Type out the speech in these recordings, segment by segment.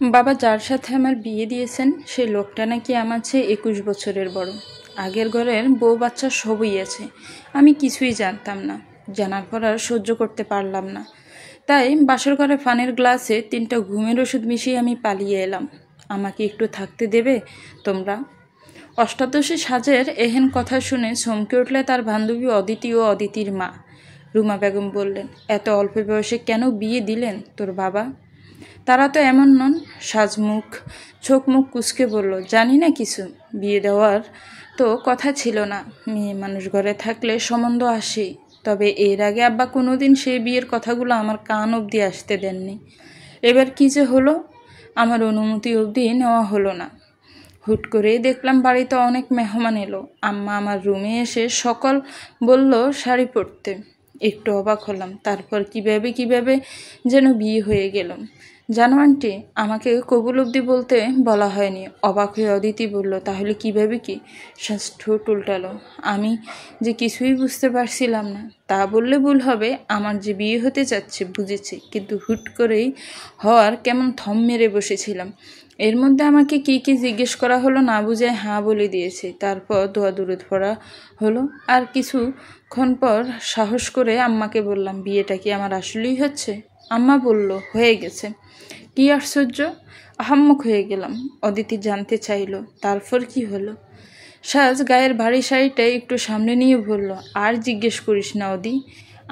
বাবা যার সাথে আমার বিয়ে দিয়েছেন সেই লোকটা নাকি আমার চেয়ে 21 বছরের বড়। আগের ঘরের বউ বাচ্চা সবই আছে, আমি কিছুই জানতাম না। জানার পর আর সহ্য করতে পারলাম না, তাই বাসর ঘরে ফানের গ্লাসে 3টা ঘুমের ওষুধ মিশিয়ে আমি পালিয়ে এলাম। আমাকে একটু থাকতে দেবে তোমরা? অষ্টাদশী সাজের এহেন কথা শুনে চমকে উঠলে তার বান্ধবী অদিতি ও অদিতির মা রুমা বেগম বললেন, এত অল্প বয়সে কেন বিয়ে দিলেন তোর বাবা? তারা তো এমন নন। সাজমুখ চোখ মুখ কুঁচকে বলল, জানি না কিছু, বিয়ে দেওয়ার তো কথা ছিল না। মেয়ে মানুষ ঘরে থাকলে সম্বন্ধ আসেই, তবে এর আগে আব্বা কোনোদিন সেই বিয়ের কথাগুলো আমার কান অবধি আসতে দেননি। এবার কী যে হলো, আমার অনুমতি অবধি নেওয়া হলো না। হুট করেই দেখলাম বাড়িতে অনেক মেহমান এলো। আম্মা আমার রুমে এসে সকল বলল শাড়ি পরতে। একটু অবাক হলাম, তারপর কিভাবে যেন বিয়ে হয়ে গেলাম। জানো আন্টি, আমাকে কবুল অবধি বলতে বলা হয়নি। অবাক হয়ে অদিতি বলল, তাহলে কিভাবে কি? ঠোঁট উল্টালো। আমি যে কিছুই বুঝতে পারছিলাম না। তা বললে ভুল হবে, আমার যে বিয়ে হতে যাচ্ছে বুঝেছি, কিন্তু হুট করেই হওয়ার কেমন থম মেরে বসেছিলাম। এর মধ্যে আমাকে কি জিজ্ঞেস করা হলো না বুঝে হাঁ বলে দিয়েছে। তারপর দোয়া দুরুদ পড়া হলো। আর কিছুক্ষণ পর সাহস করে আম্মাকে বললাম, বিয়েটা কি আমার আসলেই হচ্ছে? আম্মা বলল, হয়ে গেছে। কি আশ্চর্য! আহাম্মক হয়ে গেলাম। অদিতি জানতে চাইল, তারপর কি হলো? সাজ গায়ের ভারী শাড়িটা একটু সামনে নিয়ে বলল, আর জিজ্ঞেস করিস না অদি,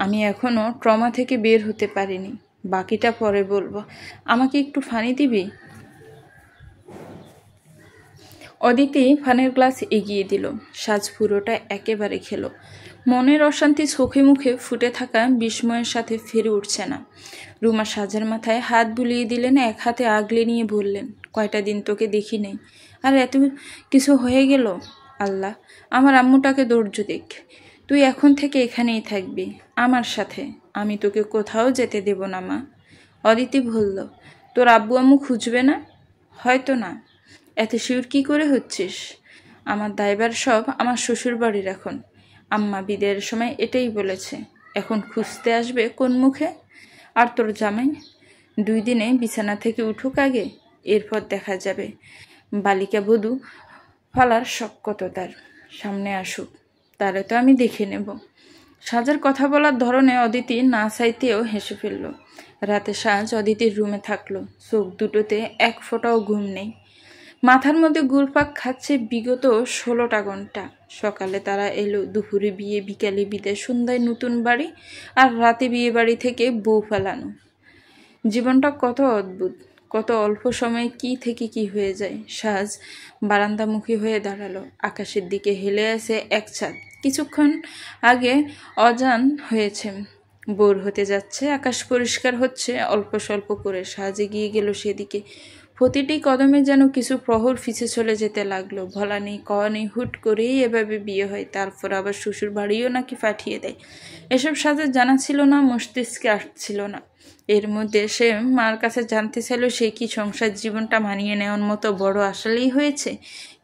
আমি এখনও ট্রমা থেকে বের হতে পারিনি। বাকিটা পরে বলবো। আমাকে একটু পানি দিবি? অদিতি ফানের গ্লাস এগিয়ে দিল। সাজ পুরোটা একেবারে খেলো। মনের অশান্তি চোখে মুখে ফুটে থাকা বিস্ময়ের সাথে ফিরে উঠছে না। রুমা সাজের মাথায় হাত বুলিয়ে দিলেন, এক হাতে আগলে নিয়ে বললেন, কয়টা দিন তোকে দেখি নেই, আর এত কিছু হয়ে গেল। আল্লাহ, আমার আম্মুটাকে ধৈর্য দেখ। তুই এখন থেকে এখানেই থাকবি আমার সাথে, আমি তোকে কোথাও যেতে দেব না মা। অদিতি বলল, তোর আব্বু আম্মু খুঁজবে না? হয়তো না। এত শিওর কী করে হচ্ছিস? আমার দায়ভার সব আমার শ্বশুর বাড়ির এখন। আম্মা বিদায়ের সময় এটাই বলেছে। এখন খুঁজতে আসবে কোন মুখে? আর তোর জামাই 2 দিনে বিছানা থেকে উঠুক আগে, এরপর দেখা যাবে। বালিকা বধূ ফলার শখ কত তার, সামনে আসুক, তারে তো আমি দেখে নেব। সাজের কথা বলার ধরনে অদিতি না চাইতেও হেসে ফেলল। রাতে সাজ অদিতির রুমে থাকলো। চোখ দুটোতে এক ফোঁটাও ঘুম নেই। মাথার মধ্যে ঘুরপাক খাচ্ছে বিগত 16টা ঘন্টা। সকালে তারা এলো, দুপুরে বিয়ে, বিকালে বিদায়, সন্ধ্যায় নতুন বাড়ি, আর রাতে বিয়ে বাড়ি থেকে বউ ফেলানো। জীবনটা কত অদ্ভুত, কত অল্প সময়ে কি থেকে কি হয়ে যায়। সাজ বারান্দামুখী হয়ে দাঁড়ালো। আকাশের দিকে হেলে আছে এক চাঁদ। কিছুক্ষণ আগে অজান হয়েছে, ভোর হতে যাচ্ছে, আকাশ পরিষ্কার হচ্ছে অল্প স্বল্প করে। সাজ এগিয়ে গেল সেদিকে। প্রতিটি কদমে যেন কিছু প্রহর পিছে চলে যেতে লাগলো। বলা নেই কওয়া নেই, হুট করেই এভাবে বিয়ে হয়, তারপর আবার শ্বশুর বাড়িও নাকি পাঠিয়ে দেয়। এসব সাজের জানা ছিল না, মস্তিষ্কে আসছিল না। এর মধ্যে সে মার কাছে জানতে চাইল, সে কি সংসার জীবনটা মানিয়ে নেওয়ার মতো বড় আসলেই হয়েছে?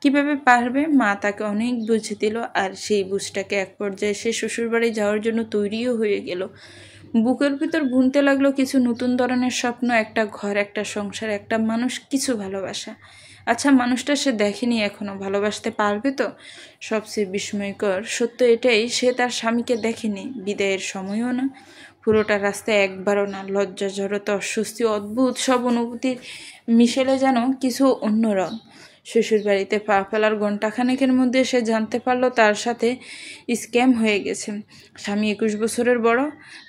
কিভাবে পারবে? মা তাকে অনেক বুঝে দিল, আর সেই বুঝটাকে এক পর্যায়ে সে শ্বশুরবাড়ি যাওয়ার জন্য তৈরিও হয়ে গেল। বুকের ভিতর বুনতে লাগলো কিছু নতুন ধরনের স্বপ্ন, একটা ঘর, একটা সংসার, একটা মানুষ, কিছু ভালোবাসা। আচ্ছা, মানুষটা সে দেখেনি এখনো, ভালোবাসতে পারবে তো? সবচেয়ে বিস্ময়কর সত্য এটাই, সে তার স্বামীকে দেখেনি, বিদায়ের সময়ও না, পুরোটা রাস্তায় একবারও না। লজ্জা, জড়তা, অস্বস্তি, অদ্ভুত সব অনুভূতির মিশেলে যেন কিছু অন্য রং। শ্বশুরবাড়িতে পা ফেলার ঘণ্টাখানেকের মধ্যে সে জানতে পারলো তার সাথে স্ক্যাম হয়ে গেছে। স্বামী 21 বছরের বড়,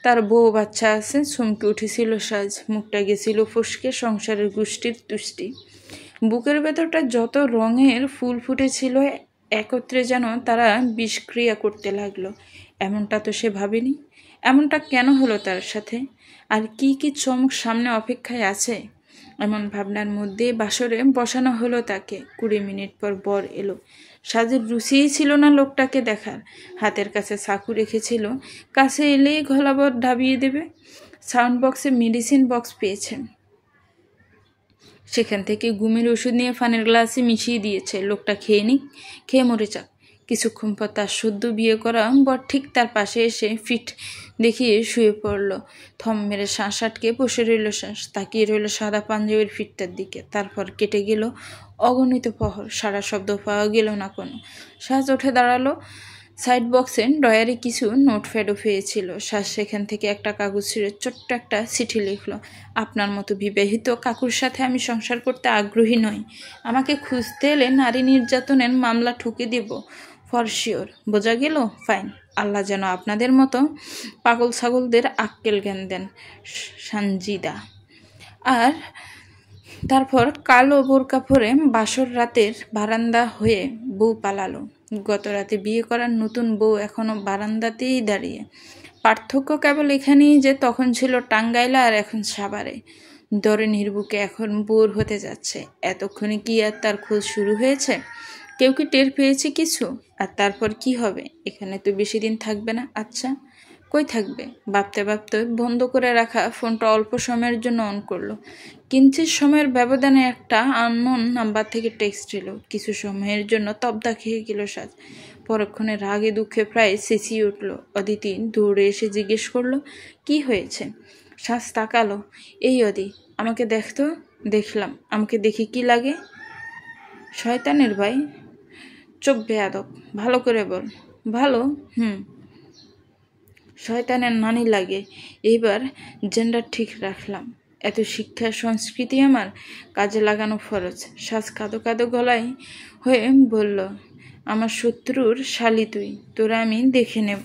তার বউ বাচ্চা আছে। চমকে উঠেছিল সাজ, মুখটা গেছিল ফসকে, সংসারের গোষ্ঠীর তুষ্টি। বুকের ভেতরটা যত রঙের ফুল ফুটেছিল একত্রে যেন তারা বিষক্রিয়া করতে লাগলো। এমনটা তো সে ভাবেনি। এমনটা কেন হলো তার সাথে? আর কি চমক সামনে অপেক্ষায় আছে? এমন ভাবনার মধ্যে বাসরে বসানো হলো তাকে। 20 মিনিট পর বর এলো। সাজের রুচিই ছিল না লোকটাকে দেখার। হাতের কাছে চাকু রেখেছিল, কাছে এলেই গলাবর ঢাবিয়ে দেবে। সাউন্ড বক্সে মেডিসিন বক্স পেয়েছেন, সেখান থেকে ঘুমের ওষুধ নিয়ে ফানের গ্লাসে মিশিয়ে দিয়েছে। লোকটা খেয়ে নিক, খেয়ে মরে যাক, কিছুক্ষণ পর তার সদ্য বিয়ে করা বর ঠিক তার পাশে এসে ফিট দেখিয়ে শুয়ে পড়ল। থম মেরে শ্বাস আটকে বসে রইল শ্বাস, তাকিয়ে রইল সাদা পাঞ্জাবির ফিটটার দিকে। তারপর কেটে গেল অগণিত প্রহর, সারা শব্দ পাওয়া গেল না কোনো। শ্বাস উঠে দাঁড়ালো। সাইড বক্সে ডয়ারে কিছু নোটপ্যাডও পেয়েছিল। শ্বাস সেখান থেকে একটা কাগজ ছিঁড়ে ছোট্ট একটা চিঠি লিখল। আপনার মতো বিবাহিত কাকুর সাথে আমি সংসার করতে আগ্রহী নই। আমাকে খুঁজতে এলে নারী নির্যাতনের মামলা ঠুকে দেব, ফর শিওর। বোঝা গেল? ফাইন। আল্লাহ যেন আপনাদের মতো পাগল ছাগলদের আক্কেল জ্ঞান দেন, সানজিদা। আর তারপর কালো বোরকা পরে বাসর রাতের বারান্দা হয়ে বউ পালালো। গত রাতে বিয়ে করার নতুন বউ এখনো বারান্দাতেই দাঁড়িয়ে। পার্থক্য কেবল এখানেই যে তখন ছিল টাঙ্গাইলে আর এখন সাভারে। দরেনির বুকে এখন বোর হতে যাচ্ছে। এতক্ষণে কি আর তার খোঁজ শুরু হয়েছে? কেউ কি টের পেয়েছে কিছু? আর তারপর কি হবে? এখানে তো বেশি দিন থাকবে না। আচ্ছা, কই থাকবে? ভাবতে ভাবতে বন্ধ করে রাখা ফোনটা অল্প সময়ের জন্য অন করলো। কিঞ্চিত সময়ের ব্যবধানে একটা আননোন নাম্বার থেকে টেক্সট এলো। কিছু সময়ের জন্য তবদা খেয়ে গেল সাজ। পরক্ষণে রাগে দুঃখে প্রায় চেঁচিয়ে উঠল। অদিতি দৌড়ে এসে জিজ্ঞেস করলো, কি হয়েছে? সাজ তাকালো। এই অদি, আমাকে দেখতো। দেখলাম। আমাকে দেখি কি লাগে? শয়তানের ভাই। চোখ বেয়াদব। ভালো করে বল। ভালো? শয়তানের নানি লাগে। এইবার জেন্ডার ঠিক রাখলাম। এত শিক্ষা সংস্কৃতি আমার কাজে লাগানো ফরজ। শ্বাস কাঁদো কাঁদো গলায় হয়ে বলল, আমার শত্রুর শালি তুই, তোরা আমি দেখে নেব।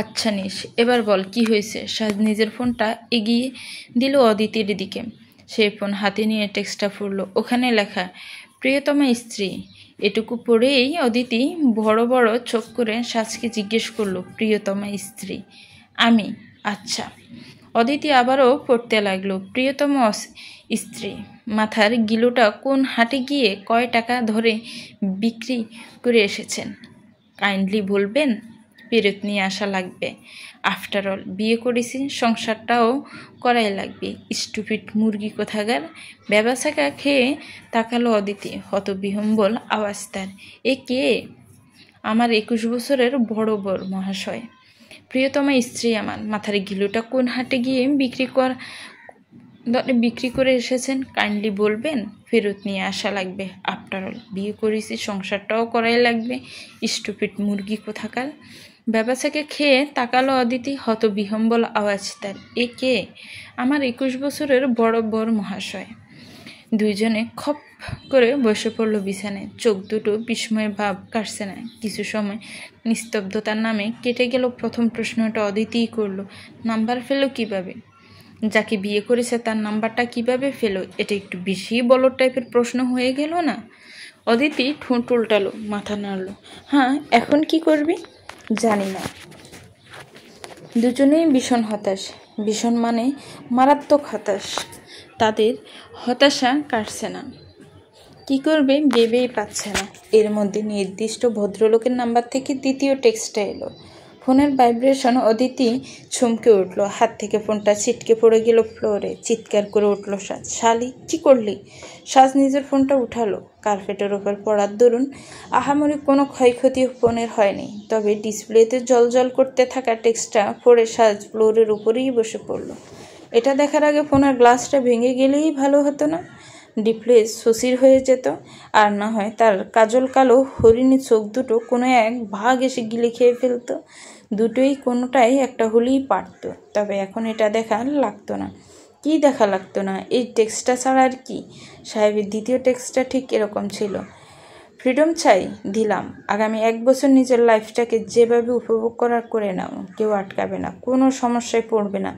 আচ্ছা নিস, এবার বল কি হয়েছে? সাজ নিজের ফোনটা এগিয়ে দিল অদিতির দিকে। সে ফোন হাতে নিয়ে টেক্সটটা পড়ল। ওখানে লেখা, প্রিয়তমা স্ত্রী। এটুকু পড়েই অদিতি বড় বড় চোখ করে সাজকে জিজ্ঞেস করলো, প্রিয়তমা স্ত্রী? আমি? আচ্ছা। অদিতি আবারও পড়তে লাগলো, প্রিয়তম স্ত্রী। মাথার গিলোটা কোন হাটে গিয়ে কয় টাকা ধরে বিক্রি করে এসেছেন কাইন্ডলি বলবেন? ফেরত নিয়ে আসা লাগবে। আফটার অল বিয়ে করেছি, সংসারটাও করাই লাগবে। স্টুপিড মুরগি কোথাকার। ব্যবসাকা খেয়ে তাকালো অদিতি। হতবিহম্বল আওয়াজ তার। এ কে? আমার 21 বছরের বড় বর মহাশয়। প্রিয়তমা স্ত্রী আমার। মাথার গিলোটা কোন হাটে গিয়ে বিক্রি করে এসেছেন কাইন্ডলি বলবেন? ফেরত নিয়ে আসা লাগবে। আফটার অল বিয়ে করেছি, সংসারটাও করাই লাগবে। স্টুপিড মুরগি কোথাকার। ব্যবসাকে খেয়ে তাকালো অদিতি। হতবিহম্বল আওয়াজ তার। এ কে? আমার 21 বছরের বড় বর মহাশয়। দুইজনে খপ করে বসে পড়ল বিছানায়। চোখ দুটো বিস্ময়ে ভাব কাটছে না। কিছু সময় নিস্তব্ধতার নামে কেটে গেল। প্রথম প্রশ্নটা অদিতিই করলো, নাম্বার ফেলো কিভাবে? যাকে বিয়ে করেছে তার নাম্বারটা কিভাবে ফেলো? এটা একটু বেশি বলদ টাইপের প্রশ্ন হয়ে গেল না? অদিতি ঠোঁট উল্টালো, মাথা নাড়ল। হ্যাঁ, এখন কি করবি? জানি না। দুজনেই ভীষণ হতাশ। ভীষণ মানে মারাত্মক হতাশ। তাদের হতাশা কাটছে না। কি করবে ভেবেই পাচ্ছে না। এর মধ্যে নির্দিষ্ট ভদ্রলোকের নাম্বার থেকে দ্বিতীয় টেক্সটটা এলো। ফোনের ভাইব্রেশন অদিতি চমকে উঠল। হাত থেকে ফোনটা ছিটকে পড়ে গেল ফ্লোরে। চিৎকার করে উঠল সাজ, শালি কি করলি? সাজ নিজের ফোনটা উঠালো। কার্পেটের ওপর পড়ার দরুন আহামরি কোনো ক্ষয়ক্ষতি ফোনের হয়নি। তবে ডিসপ্লেতে জলজল করতে থাকা টেক্সটটা পড়ে সাজ ফ্লোরের উপরেই বসে পড়ল। এটা দেখার আগে ফোনের গ্লাসটা ভেঙে গেলেই ভালো হতো না? ডিসপ্লে শশীর হয়ে যেত। আর না হয় তার কাজল কালো হরিণী চোখ দুটো কোনো এক ভাগ এসে গিলে খেয়ে ফেলতো। দুটোই কোনোটাই একটা হলেই পারত। তবে এখন এটা দেখা লাগতো না। কি দেখা লাগতো না? এই টেক্সটটা ছাড়া আর কি? সাহেবের দ্বিতীয় টেক্সটটা ঠিক এরকম ছিল, ফ্রিডম চাই, দিলাম। আগামী 1 বছর নিজের লাইফটাকে যেভাবে উপভোগ করার করে নাও, কেউ আটকাবে না, কোনো সমস্যায় পড়বে না।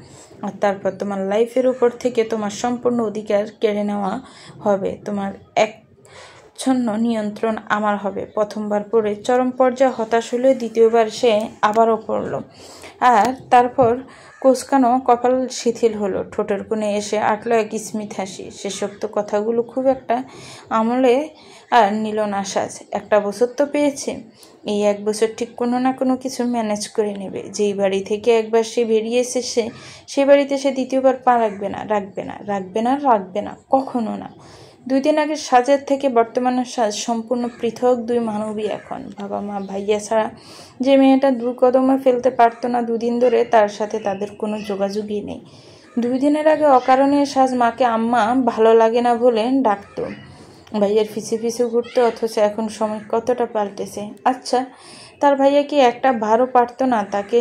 আর তারপর তোমার লাইফের উপর থেকে তোমার সম্পূর্ণ অধিকার কেড়ে নেওয়া হবে। তোমার একচ্ছন্ন নিয়ন্ত্রণ আমার হবে। প্রথমবার পড়ে চরম পর্যায়ে হতাশ হলে দ্বিতীয়বার সে আবারও পড়ল। আর তারপর কোঁচকানো কপাল শিথিল হলো। ঠোঁটের কোণে এসে আটল এক স্মিত হাসি। শেষোক্ত কথাগুলো খুব একটা আমলে আর নিল না সাজ। 1 বছর তো পেয়েছে। এই 1 বছর ঠিক কোনো না কোনো কিছু ম্যানেজ করে নেবে। যেই বাড়ি থেকে একবার সে বেরিয়ে সে বাড়িতে সে দ্বিতীয়বার পা রাখবে না, রাখবে না, রাখবে না, রাখবে না, কখনো না। 2 দিন আগে সাজের থেকে বর্তমানের সাজ সম্পূর্ণ পৃথক দুই মানবী এখন। বাবা মা ভাইয়া ছাড়া যে মেয়েটা 2 কদমে ফেলতে পারতো না 2 দিন ধরে, তার সাথে তাদের কোনো যোগাযোগই নেই। 2 দিনের আগে অকারণে সাজ মাকে আম্মা ভালো লাগে না বলে ডাকতো, ভাইয়ের পিছু পিছু ঘুরতো, অথচ এখন সময় কতটা পাল্টেছে। আচ্ছা, তার ভাইয়া কি একটা ভারও পারতো না তাকে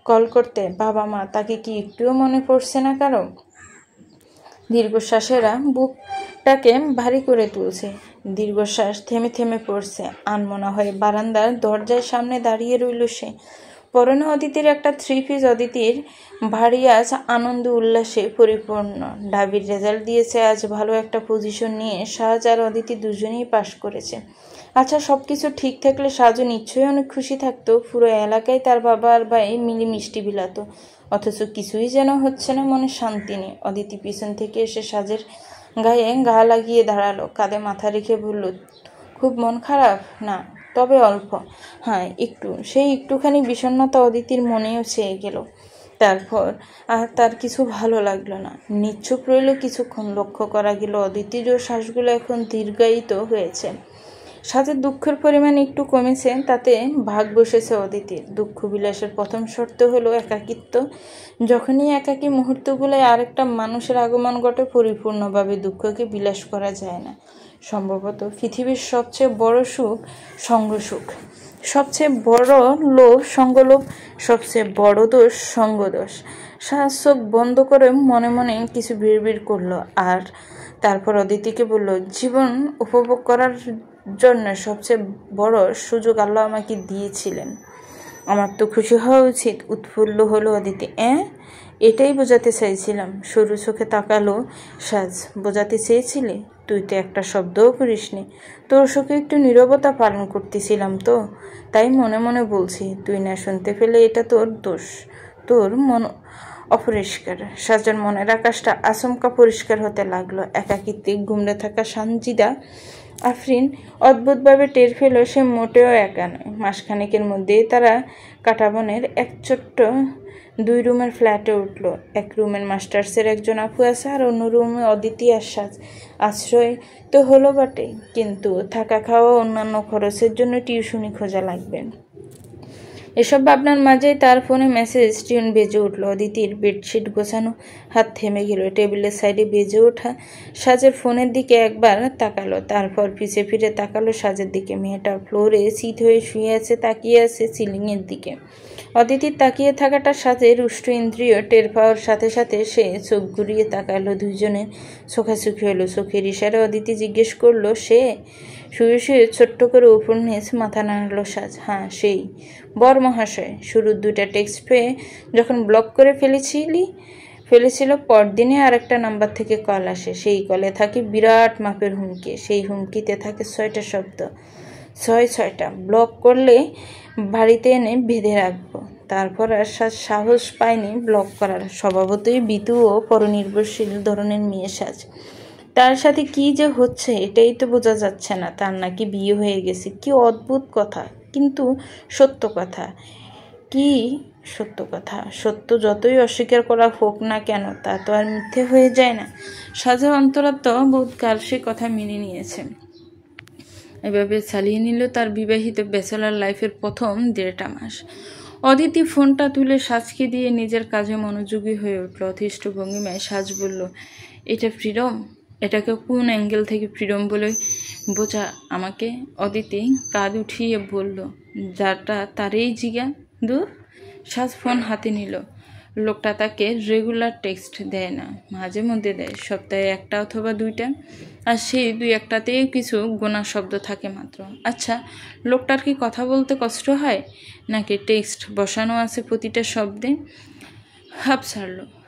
কল করতে? বাবা মা তাকে কি একটুও মনে পড়ছে না কারো? দীর্ঘশ্বাসেরা বুকটাকে ভারী করে তুলছে। দীর্ঘশ্বাস থেমে থেমে পড়ছে। আনমনা হয়ে বারান্দার দরজার সামনে দাঁড়িয়ে রইল সে। পরনে অদিতির একটা 3 পিস। অদিতির ভারী আজ আনন্দ উল্লাসে পরিপূর্ণ। ঢাবির রেজাল্ট দিয়েছে আজ, ভালো একটা পজিশন নিয়ে সাজ আর অদিতি দুজনেই পাশ করেছে। আচ্ছা, সব কিছু ঠিক থাকলে সাজু নিশ্চয়ই অনেক খুশি থাকতো। পুরো এলাকায় তার বাবা আর ভাই মিলি মিষ্টি বিলাতো, অথচ কিছুই যেন হচ্ছে না, মনে শান্তি নেই। অদিতি পিছন থেকে এসে সাজের গায়ে গা লাগিয়ে দাঁড়ালো, কাঁধে মাথা রেখে বলল, খুব মন খারাপ? না, তবে অল্প। হ্যাঁ, একটু। সেই একটুখানি বিষণ্ণতা অদিতির মনেও ছেয়ে গেল। তারপর আর তার কিছু ভালো লাগলো না। নিশ্চুপ রইল কিছুক্ষণ। লক্ষ্য করা গেল অদিতির শ্বাসগুলো এখন দীর্ঘায়িত হয়েছে। সাজের দুঃখের পরিমাণ একটু কমেছে, তাতে ভাগ বসেছে অদিতির। দুঃখ বিলাসের প্রথম শর্ত হলো একাকিত্ব। যখনই একাকী মুহূর্তগুলোয় আরেকটা মানুষের আগমন ঘটে, পরিপূর্ণভাবে দুঃখকে বিলাস করা যায় না। সম্ভবত পৃথিবীর সবচেয়ে বড় সুখ সঙ্গসুখ, সবচেয়ে বড় লোভ সঙ্গলোভ, সবচেয়ে বড় দোষ সঙ্গদোষ। সাজ চোখ বন্ধ করে মনে মনে কিছু বিড়বিড় করলো, আর তারপর অদিতিকে বলল, জীবন উপভোগ করার জন্য সবচেয়ে বড় সুযোগ আল্লাহ আমাকে দিয়েছিলেন। আমার তো খুশি হওয়া উচিত। উৎফুল্ল হলো অদিতি। এটাই বোঝাতে চাইছিলাম। সরু চোখে তাকালো সাজ। বোঝাতে চেয়েছিলে? তুই তো একটা শব্দও করিসনি। তোর চোখে একটু নীরবতা পালন করতেছিলাম তো, তাই মনে মনে বলছি। তুই না শুনতে পেলে এটা তোর দোষ। তোর মন অপরিষ্কার। সাজার মনের আকাশটা আচমকা পরিষ্কার হতে লাগলো। একাকিত্বে ঘুমড়ে থাকা সানজিদা আফরিন অদ্ভুতভাবে টের পেল সে মোটেও একা নয়। মাসখানেকের মধ্যেই তারা কাটাবনের এক ছোট্ট 2 রুমের ফ্ল্যাটে উঠল। এক রুমের মাস্টার্সের একজন আপু আছে, আর অন্য রুমে অদিতি আর সাজ। আশ্রয় তো হলো বটে, কিন্তু থাকা খাওয়া অন্যান্য খরচের জন্য টিউশনি খোঁজা লাগবে। এসব ভাবনার মাঝেই তার ফোনে মেসেজ টিউন বেজে উঠল। অদিতির বেডশিট গোছানো হাত থেমে গেল। টেবিলের সাইডে বেজে ওঠা সাজের ফোনের দিকে একবার তাকালো, তারপর পিছে ফিরে তাকালো সাজের দিকে। মেয়েটা ফ্লোরে সিট হয়ে শুয়ে আছে, তাকিয়ে আছে সিলিংয়ের দিকে। অদিতির তাকিয়ে থাকাটা সাজের উষ্ঠ ইন্দ্রিয় টের পাওয়ার সাথে সাথে সে চোখ ঘুরিয়ে তাকালো। দুইজনের চোখাচোখি হলো। চোখের ইশারে অদিতি জিজ্ঞেস করলো, সে? শুয়ে শুয়ে ছোট্ট করে উপর নিচ মাথা নাড়ল সাজ। হ্যাঁ, সেই বর মহাশয়। শুরুর 2টা টেক্সট পেয়ে যখন ব্লক করে ফেলেছিল, পরদিনে আরেকটা নাম্বার থেকে কল আসে। সেই কলে থাকে বিরাট মাপের হুমকি। সেই হুমকিতে থাকে 6টা শব্দ। 6টা ব্লক করলে বাড়িতে এনে বেঁধে রাখবো। তারপর আর সাহস পায়নি ব্লক করার। স্বভাবতই বিতু ও পরনির্ভরশীল ধরনের মেয়ে সাজ। তার সাথে কি যে হচ্ছে এটাই তো বোঝা যাচ্ছে না। তার নাকি বিয়ে হয়ে গেছে। কি অদ্ভুত কথা, কিন্তু সত্য কথা। কি সত্য কথা? সত্য যতই অস্বীকার করা হোক না কেন, তা তো আর মিথ্যে হয়ে যায় না। সাজা অন্তরাত্ম বোধকার সে কথা মেনে নিয়েছে। এভাবে চালিয়ে নিল তার বিবাহিত ব্যাচেলার লাইফের প্রথম 1.5টা মাস। অদিতি ফোনটা তুলে সাজকে দিয়ে নিজের কাজে মনোযোগী হয়ে উঠল। অতিষ্ঠ ভঙ্গিমায় সাজ বলল, এটা ফ্রিডম? এটাকে কোন অ্যাঙ্গেল থেকে ফ্রিডম বলে বোঝা আমাকে? অদিতি কাঁধ উঠিয়ে বলল, যারটা তারই জিগা। দূর। সাজ ফোন হাতে নিল। লোকটা তাকে রেগুলার টেক্সট দেয় না, মাঝে মধ্যে দেয়, সপ্তাহে 1টা অথবা 2টা, আর সেই 2-1টাতেই কিছু গোনা শব্দ থাকে মাত্র। আচ্ছা, লোকটার কি কথা বলতে কষ্ট হয়, নাকি টেক্সট বসানো আছে প্রতিটা শব্দে?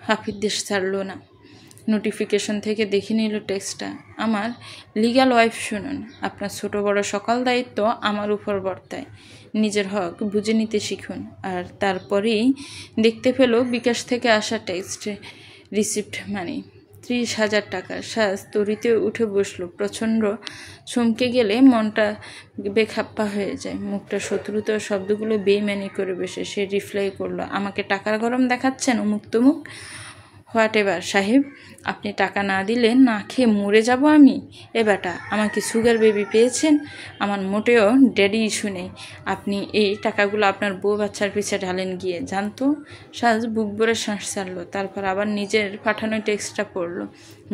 হাফির দেশ ছাড়লো না। নোটিফিকেশন থেকে দেখে নিল টেক্সটটা। আমার লিগ্যাল ওয়াইফ শুনুন, আপনার ছোট বড় সকল দায়িত্ব আমার উপর বর্তায়। নিজের হক বুঝে নিতে শিখুন। আর তারপরেই দেখতে পেল বিকাশ থেকে আসা টেক্সট রিসিপ্ট মানি 30,000 টাকা। সাজ তরিতে উঠে বসলো। প্রচণ্ড চমকে গেলে মনটা বেখাপ্পা হয়ে যায়। মুখটা শত্রুতা শব্দগুলো বেইমানি করে বসে সে রিপ্লাই করলো, আমাকে টাকার গরম দেখাচ্ছেন অমুক তমুক? হোয়াট এভার সাহেব, আপনি টাকা না দিলে না খেয়ে মরে যাব আমি। এ বেটা, আমাকে সুগার বেবি পেয়েছেন? আমার মোটেও ড্যাডি ইস্যু নেই। আপনি এই টাকাগুলো আপনার বউ বাচ্চার পিছে ঢালেন গিয়ে, জানতো। সাজ বুক ভরে শ্বাস ছাড়লো, তারপর আবার নিজের পাঠানো টেক্সটটা পড়লো।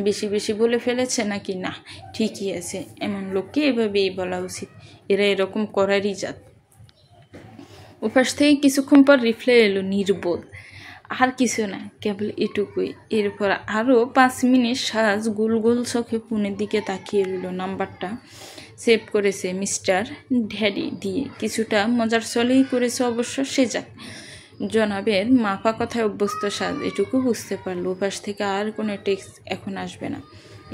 বেশি বেশি বলে ফেলেছে নাকি? না, ঠিকই আছে, এমন লোককে এভাবেই বলা উচিত, এরা এরকম করারই জাত। উপাস থেকে কিছুক্ষণ পর রিপ্লাই এলো, নির্বোধ। আর কিছু না, কেবল এটুকুই। এরপর আরও 5 মিনিট সাজ গোল গোল চোখে ফোনের দিকে তাকিয়ে রইল। নাম্বারটা সেভ করেছে মিস্টার ড্যাডি দিয়ে, কিছুটা মজার চলেই করেছে অবশ্য। সে যাক, জনাবের মাফা কথায় অভ্যস্ত সাজ এটুকু বুঝতে পারল। উপাস থেকে আর কোনো টেক্সট এখন আসবে না।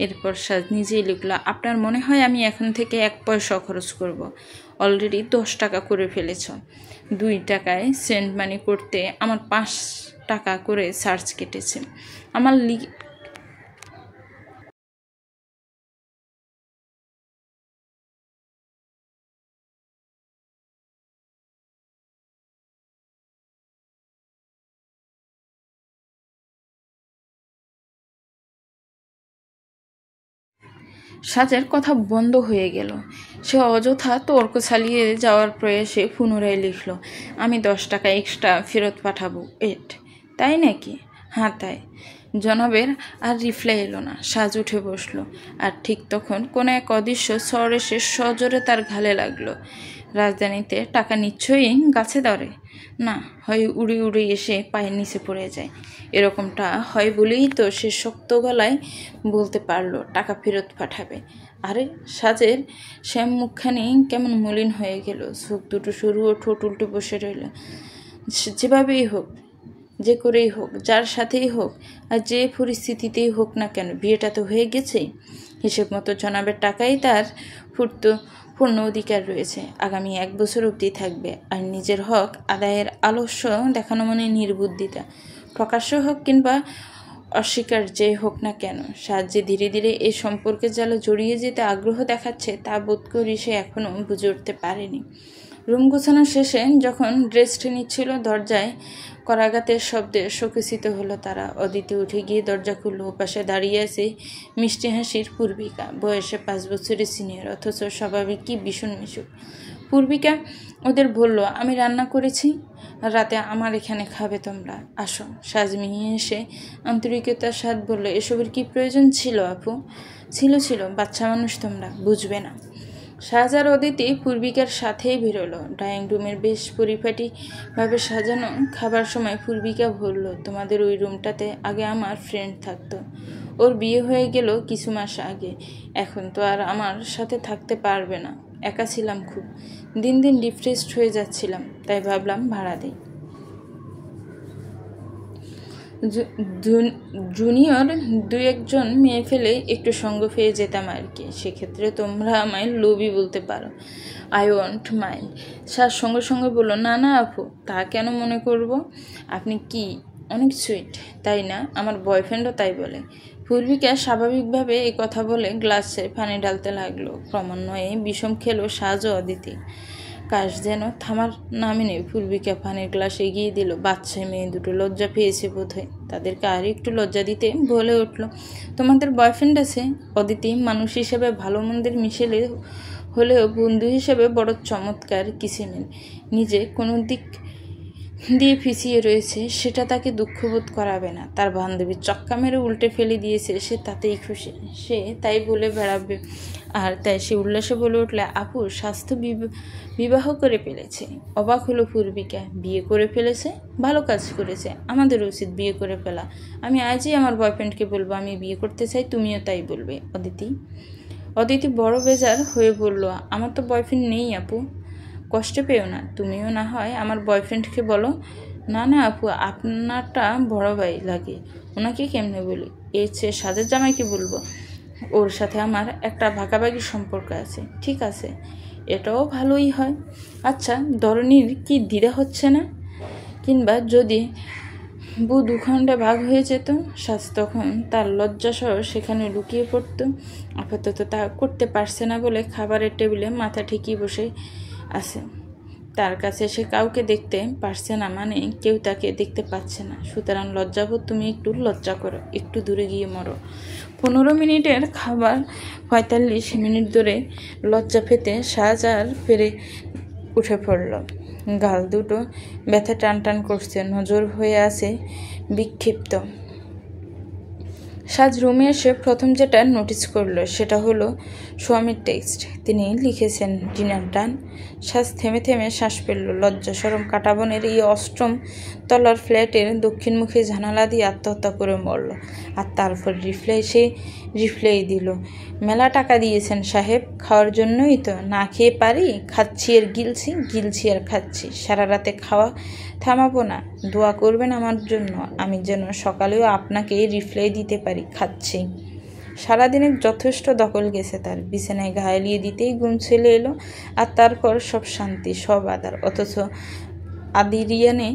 এরপর সাজ নিজেই লিখল, আপনার মনে হয় আমি এখন থেকে 1 পয়সা খরচ করব? অলরেডি 10 টাকা করে ফেলেছ। 2 টাকায় সেন্ড মানি করতে আমার 5 টাকা করে চার্জ কেটেছে। আমার সাজের কথা বন্ধ হয়ে গেল। সে অযথা তর্ক চালিয়ে যাওয়ার প্রয়াসে পুনরায় লিখল, আমি 10 টাকা এক্সট্রা ফেরত পাঠাবো। তাই নাকি? হ্যাঁ তাই। জনাবের আর রিপ্লাই এলো না। সাজ উঠে বসলো, আর ঠিক তখন কোনো এক অদৃশ্য স্বর এসে সজোরে তার ঘালে লাগলো। রাজধানীতে টাকা নিশ্চয়ই গাছে ধরে না, হয় উড়ে উড়ে এসে পায়ের নিচে পড়ে যায়। এরকমটা হয় বলেই তো সে শক্ত গলায় বলতে পারলো টাকা ফেরত পাঠাবে। আরে সাজের শ্যাম মুখখানি কেমন মলিন হয়ে গেল, চোখ দুটো সরু ও ঠোঁট উল্টে বসে রইল। যেভাবেই হোক, যে করেই হোক, যার সাথেই হোক, আর যে পরিস্থিতিতেই হোক না কেন, বিয়েটা তো হয়ে গেছেই। হিসেব মতো জনাবের টাকাই তার পূর্ণ অধিকার রয়েছে, আগামী 1 বছর অবধি থাকবে। আর নিজের হক আদায়ের আলস্য দেখানো মানে নির্বুদ্ধিতা। প্রকাশ্য হোক কিংবা অস্বীকার যে হোক না কেন, সাহায্যে ধীরে ধীরে এই সম্পর্কের জালে জড়িয়ে যেতে আগ্রহ দেখাচ্ছে, তা বোধ করি সে এখনও বুঝে উঠতে পারেনি। রুম গোছানো শেষে যখন রেস্ট নিচ্ছিল, দরজায় করাঘাতের শব্দে শোকিত হলো তারা। অদিতি উঠে গিয়ে দরজা খুলল। পাশে দাঁড়িয়ে আছে মিষ্টি হাসির পূর্বিকা, বয়সে 5 বছরের সিনিয়র, অথচ স্বাভাবিক কি ভীষণ মিশুক। পূর্বিকা ওদের বলল, আমি রান্না করেছি, রাতে আমার এখানে খাবে তোমরা, আসো। সাজমিহি এসে আন্তরিকতার সাথে বলল, এসবের কি প্রয়োজন ছিল আপু? ছিল, বাচ্চা মানুষ তোমরা, বুঝবে না। শাহজার অদিতি পূর্বিকার সাথেই বেরোলো। ড্রয়িং রুমের বেশ পরিপাটিভাবে সাজানো। খাবার সময় পূর্বিকা বলল, তোমাদের ওই রুমটাতে আগে আমার ফ্রেন্ড থাকতো, ওর বিয়ে হয়ে গেল কিছু মাস আগে। এখন তো আর আমার সাথে থাকতে পারবে না। একা ছিলাম খুব, দিন দিন ডিপ্রেসড হয়ে যাচ্ছিলাম, তাই ভাবলাম ভাড়া দিই। জুনিয়র 2-1 জন মেয়ে ফেলে একটু সঙ্গ পেয়ে যেতাম আর কি। সেক্ষেত্রে তোমরা আমায় লোভী বলতে পারো। I want mind. স্যার সঙ্গে সঙ্গে বললো, না না আপু, তা কেন মনে করব? আপনি কি অনেক সুইট, তাই না? আমার বয়ফ্রেন্ডও তাই বলে। পূর্বিকা স্বাভাবিকভাবে এই কথা বলে গ্লাসে পানি ঢালতে লাগলো। ক্রমান্বয়ে বিষম খেলো সাজ ও অদিতি। কাশ যেন থামার নামে নেই। পূর্বিকা পানির গ্লাস এগিয়ে দিল। বাচ্চা মেয়ে দুটো লজ্জা পেয়েছে বোধহয়, তাদেরকে আর একটু লজ্জা দিতে বলে উঠল, তোমাদের বয়ফ্রেন্ড আছে? অদিতি মানুষ হিসেবে ভালো মন্দের মিশেলে হলেও বন্ধু হিসেবে বড় চমৎকার কিসিমের। নিজে কোনো দিক দিয়ে পিছিয়ে রয়েছে, সেটা তাকে দুঃখবোধ করাবে না। তার বান্ধবী চক্কা মেরে উল্টে ফেলে দিয়েছে, সে তাতেই খুশি। সে তাই বলে বেড়াবে, আর তাই সে উল্লাসে বলে উঠলে, আপু স্বাস্থ্য বিবাহ করে ফেলেছে। অবাক হলো পূর্বিকা। বিয়ে করে ফেলেছে? ভালো কাজ করেছে, আমাদের উচিত বিয়ে করে ফেলা। আমি আজই আমার বয়ফ্রেন্ডকে বলবো আমি বিয়ে করতে চাই, তুমিও তাই বলবে। অদিতি বড় বেজার হয়ে বলল, আমার তো বয়ফ্রেন্ড নেই আপু। কষ্ট পেও না, তুমিও না হয় আমার বয়ফ্রেন্ডকে বলো। না না আপু, আপনারটা বড় ভাই লাগে, ওনাকে কেমনে বলি? এর চেয়ে সাজের জামাইকে বলবো, ওর সাথে আমার একটা ভাগাভাগি সম্পর্ক আছে। ঠিক আছে, এটাও ভালোই হয়। আচ্ছা, ধরনীর কি দ্বিধা হচ্ছে না? কিংবা যদি দুখণ্ডে ভাগ হয়ে যেত? সাজ তখন তার লজ্জাসহ সেখানে লুকিয়ে পড়ত। আপাতত তা করতে পারছে না বলে খাবারের টেবিলে মাথা ঠেকিয়ে বসে আছে। তার কাছে সে কাউকে দেখতে পারছে না, মানে কেউ তাকে দেখতে পাচ্ছে না। সুতরাং লজ্জাবোধ, তুমি একটু লজ্জা করো, একটু দূরে গিয়ে মরো। 15 মিনিটের খাবার 45 মিনিট ধরে লজ্জা পেতে শাহজাহান পেরে উঠে পড়ল। গাল দুটো ব্যথা টান টান করছে, নজর হয়ে আছে বিক্ষিপ্ত। সাজ রুমে এসে প্রথম যেটা নোটিস করলো সেটা হলো স্বামীর টেক্সট। তিনি লিখেছেন, ডিনার ডান। সাজ থেমে থেমে শ্বাস ফেলল। লজ্জা সরম কাটাবনের এই অষ্টম তলার ফ্ল্যাটের দক্ষিণমুখী জানালা দিয়ে আত্মহত্যা করে মরল। আর তারপর রিপ্লাই দিল, মেলা টাকা দিয়েছেন সাহেব, খাওয়ার জন্যই তো। না খেয়ে পারি, খাচ্ছি আর গিলছি, গিলছি আর খাচ্ছি। সারা রাতে খাওয়া থামাবো না। দোয়া করবেন আমার জন্য, আমি যেন সকালেও আপনাকে রিপ্লাই দিতে পারি। খাচ্ছি। সারাদিনের যথেষ্ট দখল গেছে তার। বিছানায় ঘায়েলিয়ে দিতেই ঘুম ছেলে এলো, আর তারপর সব শান্তি, সব আদার। অথচ আদিরিয়ানে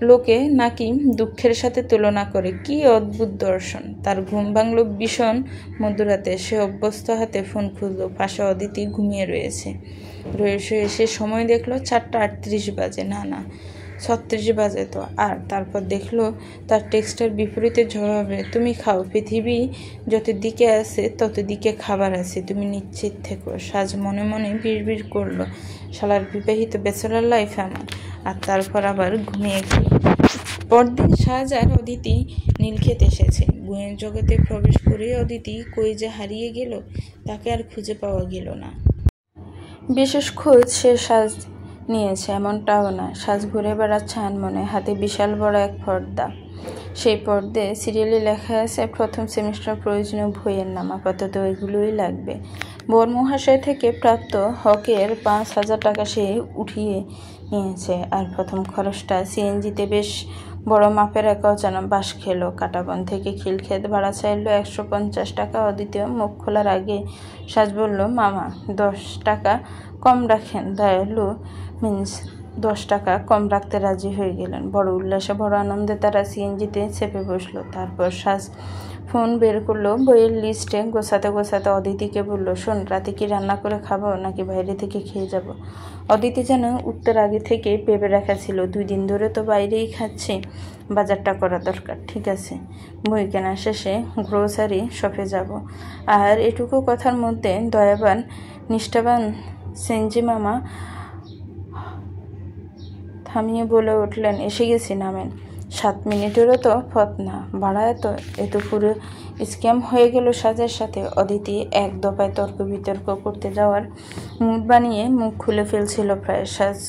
লোকে নাকি দুঃখের সাথে তুলনা করে। কি অদ্ভুত দর্শন! তার ঘুম ভাঙল ভীষণ মধ্যরাতে। সে অভ্যস্ত হাতে ফোন খুলল। পাশে অদিতি ঘুমিয়ে রয়েছে। সে সময় দেখলো 4:38 বাজে। না 36 বাজে তো। আর তারপর দেখলো তার টেক্সটের বিপরীতে জবাবে, তুমি খাও, পৃথিবী যত দিকে আছে তত দিকে খাবার আছে, তুমি নিশ্চিত থেকো। সাজ মনে মনে বিড়বিড় করলো, শালার বিবাহিত ব্যাচেলর লাইফ আমার। আর তারপর আবার ঘুমিয়ে গেল। পরদিন শাহজাহান অদিতি নীলক্ষেত এসেছে। বইয়ের জগতে প্রবেশ করে অদিতি কই যে হারিয়ে গেল, তাকে আর খুঁজে পাওয়া গেল না। বিশেষ খোঁজ সে সাজ নিয়েছে এমনটাও না। সাজ ঘুরে বেড়াচ্ছে আনমনে, হাতে বিশাল বড় এক পর্দা। সেই পর্দায় সিরিয়ালে লেখা আছে প্রথম সেমিস্টার প্রয়োজনীয় বইয়ের নাম। আপাতত এগুলোই লাগবে। বরমহাশয় থেকে প্রাপ্ত হকের 5,000 টাকা সে উঠিয়ে নিয়েছে। আর প্রথম খরচটা সিএনজিতে বেশ বড় মাপের এক অজানা বাস খেলো। কাটাবন থেকে খিলক্ষেত ভাড়া চাইল 150 টাকা। অদ্বিতীয় মুখ খোলার আগে সাজ বলল, মামা 10 টাকা কম রাখেন। দয়ালু মিন্স 10 টাকা কম রাখতে রাজি হয়ে গেলেন। বড় উল্লাসে, বড় আনন্দে তারা সিএনজিতে চেপে বসলো। তারপর সাজ ফোন বের করলো, বইয়ের লিস্টে গোছাতে গোছাতে অদিতিকে বলল, শোন, রাতে কি রান্না করে খাবো নাকি বাইরে থেকে খেয়ে যাব? অদিতি যেন উত্তর আগে থেকে ভেবে রাখা ছিল। 2 দিন ধরে তো বাইরেই খাচ্ছি, বাজারটা করা দরকার। ঠিক আছে, বই কেনা শেষে গ্রোসারি শপে যাব। আর এটুকু কথার মধ্যে দয়াবান নিষ্ঠাবান সেনজি মামা থামিয়ে বলে উঠলেন, এসে গেছি, নামেন। 7 মিনিটেরও তো পথ না। বাড়ায় তো এত পুরো স্ক্যাম হয়ে গেল সাজের সাথে। অদিতি এক দফায় তর্ক বিতর্ক করতে যাওয়ার মুড বানিয়ে মুখ খুলে ফেলছিল প্রায়। সাজ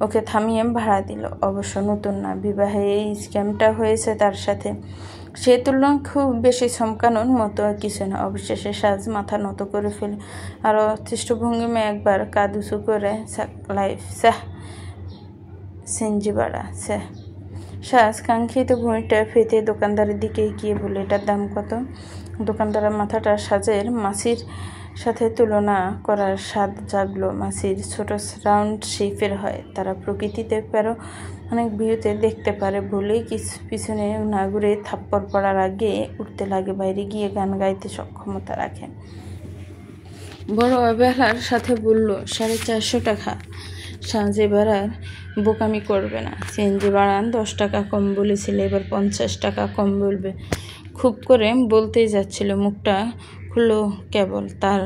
ওকে থামিয়ে ভাড়া দিল। অবশ্য নতুন না, বিবাহে এই স্ক্যামটা হয়েছে তার সাথে। সে তুলনা খুব বেশি চমকানোর মতো কিছু না। অবশেষে সাজ মাথা নত করে ফেলে আর অতিষ্ঠ ভঙ্গিমে একবার কাঁধ উঁচু করে, লাইফ সেনজিবাড়া সে। সাজ কাঙ্ক্ষিত ঘড়িটা ফেতে দোকানদারের দিকে এগিয়ে বলে, এটার দাম কত? দোকানদারের মাথাটা সাজের মাসির সাথে তুলনা করার স্বাদ জাগলো। মাসির ছোট রাউন্ড শেপের হয়। তারা প্রকৃতিতে অনেক ভিউতে দেখতে পারে বলেই পিছনে না ঘুরে থাপ্পড় পড়ার আগে উঠতে লাগে। বাইরে গিয়ে গান গাইতে সক্ষমতা রাখে। বড় অবহেলার সাথে বলল, 450 টাকা। সাজ এবার আর বোকামি করবে না। সিএনজি বাড়ান 10 টাকা কম বলেছিল, এবার 50 টাকা কম বলবে। খুব করে বলতেই যাচ্ছিল, মুখটা খুললো কেবল তার।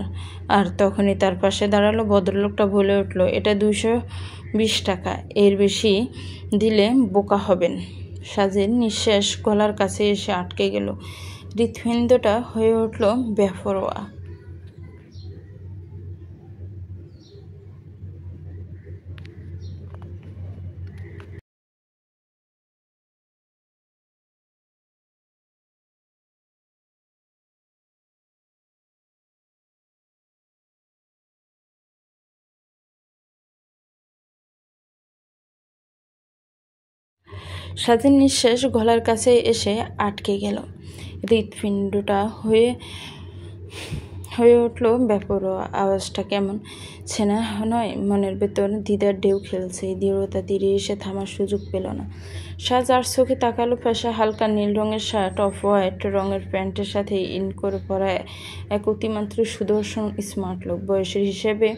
আর তখনই তার পাশে দাঁড়ালো ভদ্রলোকটা বলে উঠল, এটা 220 টাকা, এর বেশি দিলে বোকা হবেন। সাজের নিঃশ্বাস গলার কাছে এসে আটকে গেল। হৃৎপিণ্ডটা হয়ে উঠল বেপরোয়া। সাজের নিঃশ্বাস গলার কাছে এসে আটকে গেল। হৃৎপিণ্ডটা হয়ে উঠল বেপরোয়া। আওয়াজটা কেমন ছেনা নয়, মনের ভেতর দ্বিধার ঢেউ খেলছে। এই দৃঢ়তা ধীরে এসে থামার সুযোগ পেল না। সাজ আর চোখে তাকালো পাশে হালকা নীল রঙের শার্ট, অফ হোয়াইট রঙের প্যান্টের সাথে ইন করে পরা এক অতিমাত্র সুদর্শন স্মার্ট লোক। বয়সের হিসেবে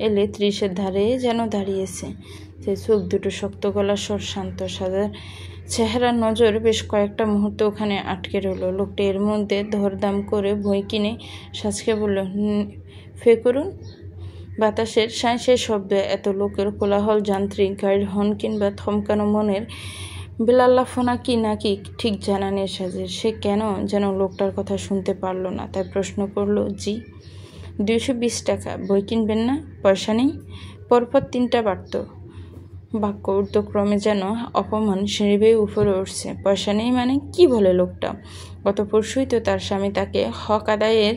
এলে 30-এর ধারে যেন দাঁড়িয়েছে। সে চোখ দুটো শক্ত গলা স্বর শান্ত। সাজার চেহারার নজর বেশ কয়েকটা মুহূর্ত ওখানে আটকে রইল। লোকটা এর মধ্যে ধরদাম করে বই কিনে সাজকে বলল, ফে করুন। বাতাসের সাঁই শব্দ, এত লোকের কোলাহল, যান্ত্রিক গাড়ির হর্ন কিংবা থমকানো মনের বেলাল্লাফোনা কি নাকি ঠিক জানা নেই সাজের। সে কেন যেন লোকটার কথা শুনতে পারল না, তাই প্রশ্ন করল, জি। 220 টাকা। বই কিনবেন না? পয়সা নেই। পরপর 3টা বাড়ত বাক্য ঊর্ধ্বক্রমে যেন অপমান সিঁড়ি বেয়ে উপরে উঠছে। পয়সা নেই মানে? কি বলে লোকটা? গত পরশুই তো তার স্বামী তাকে হক আদায়ের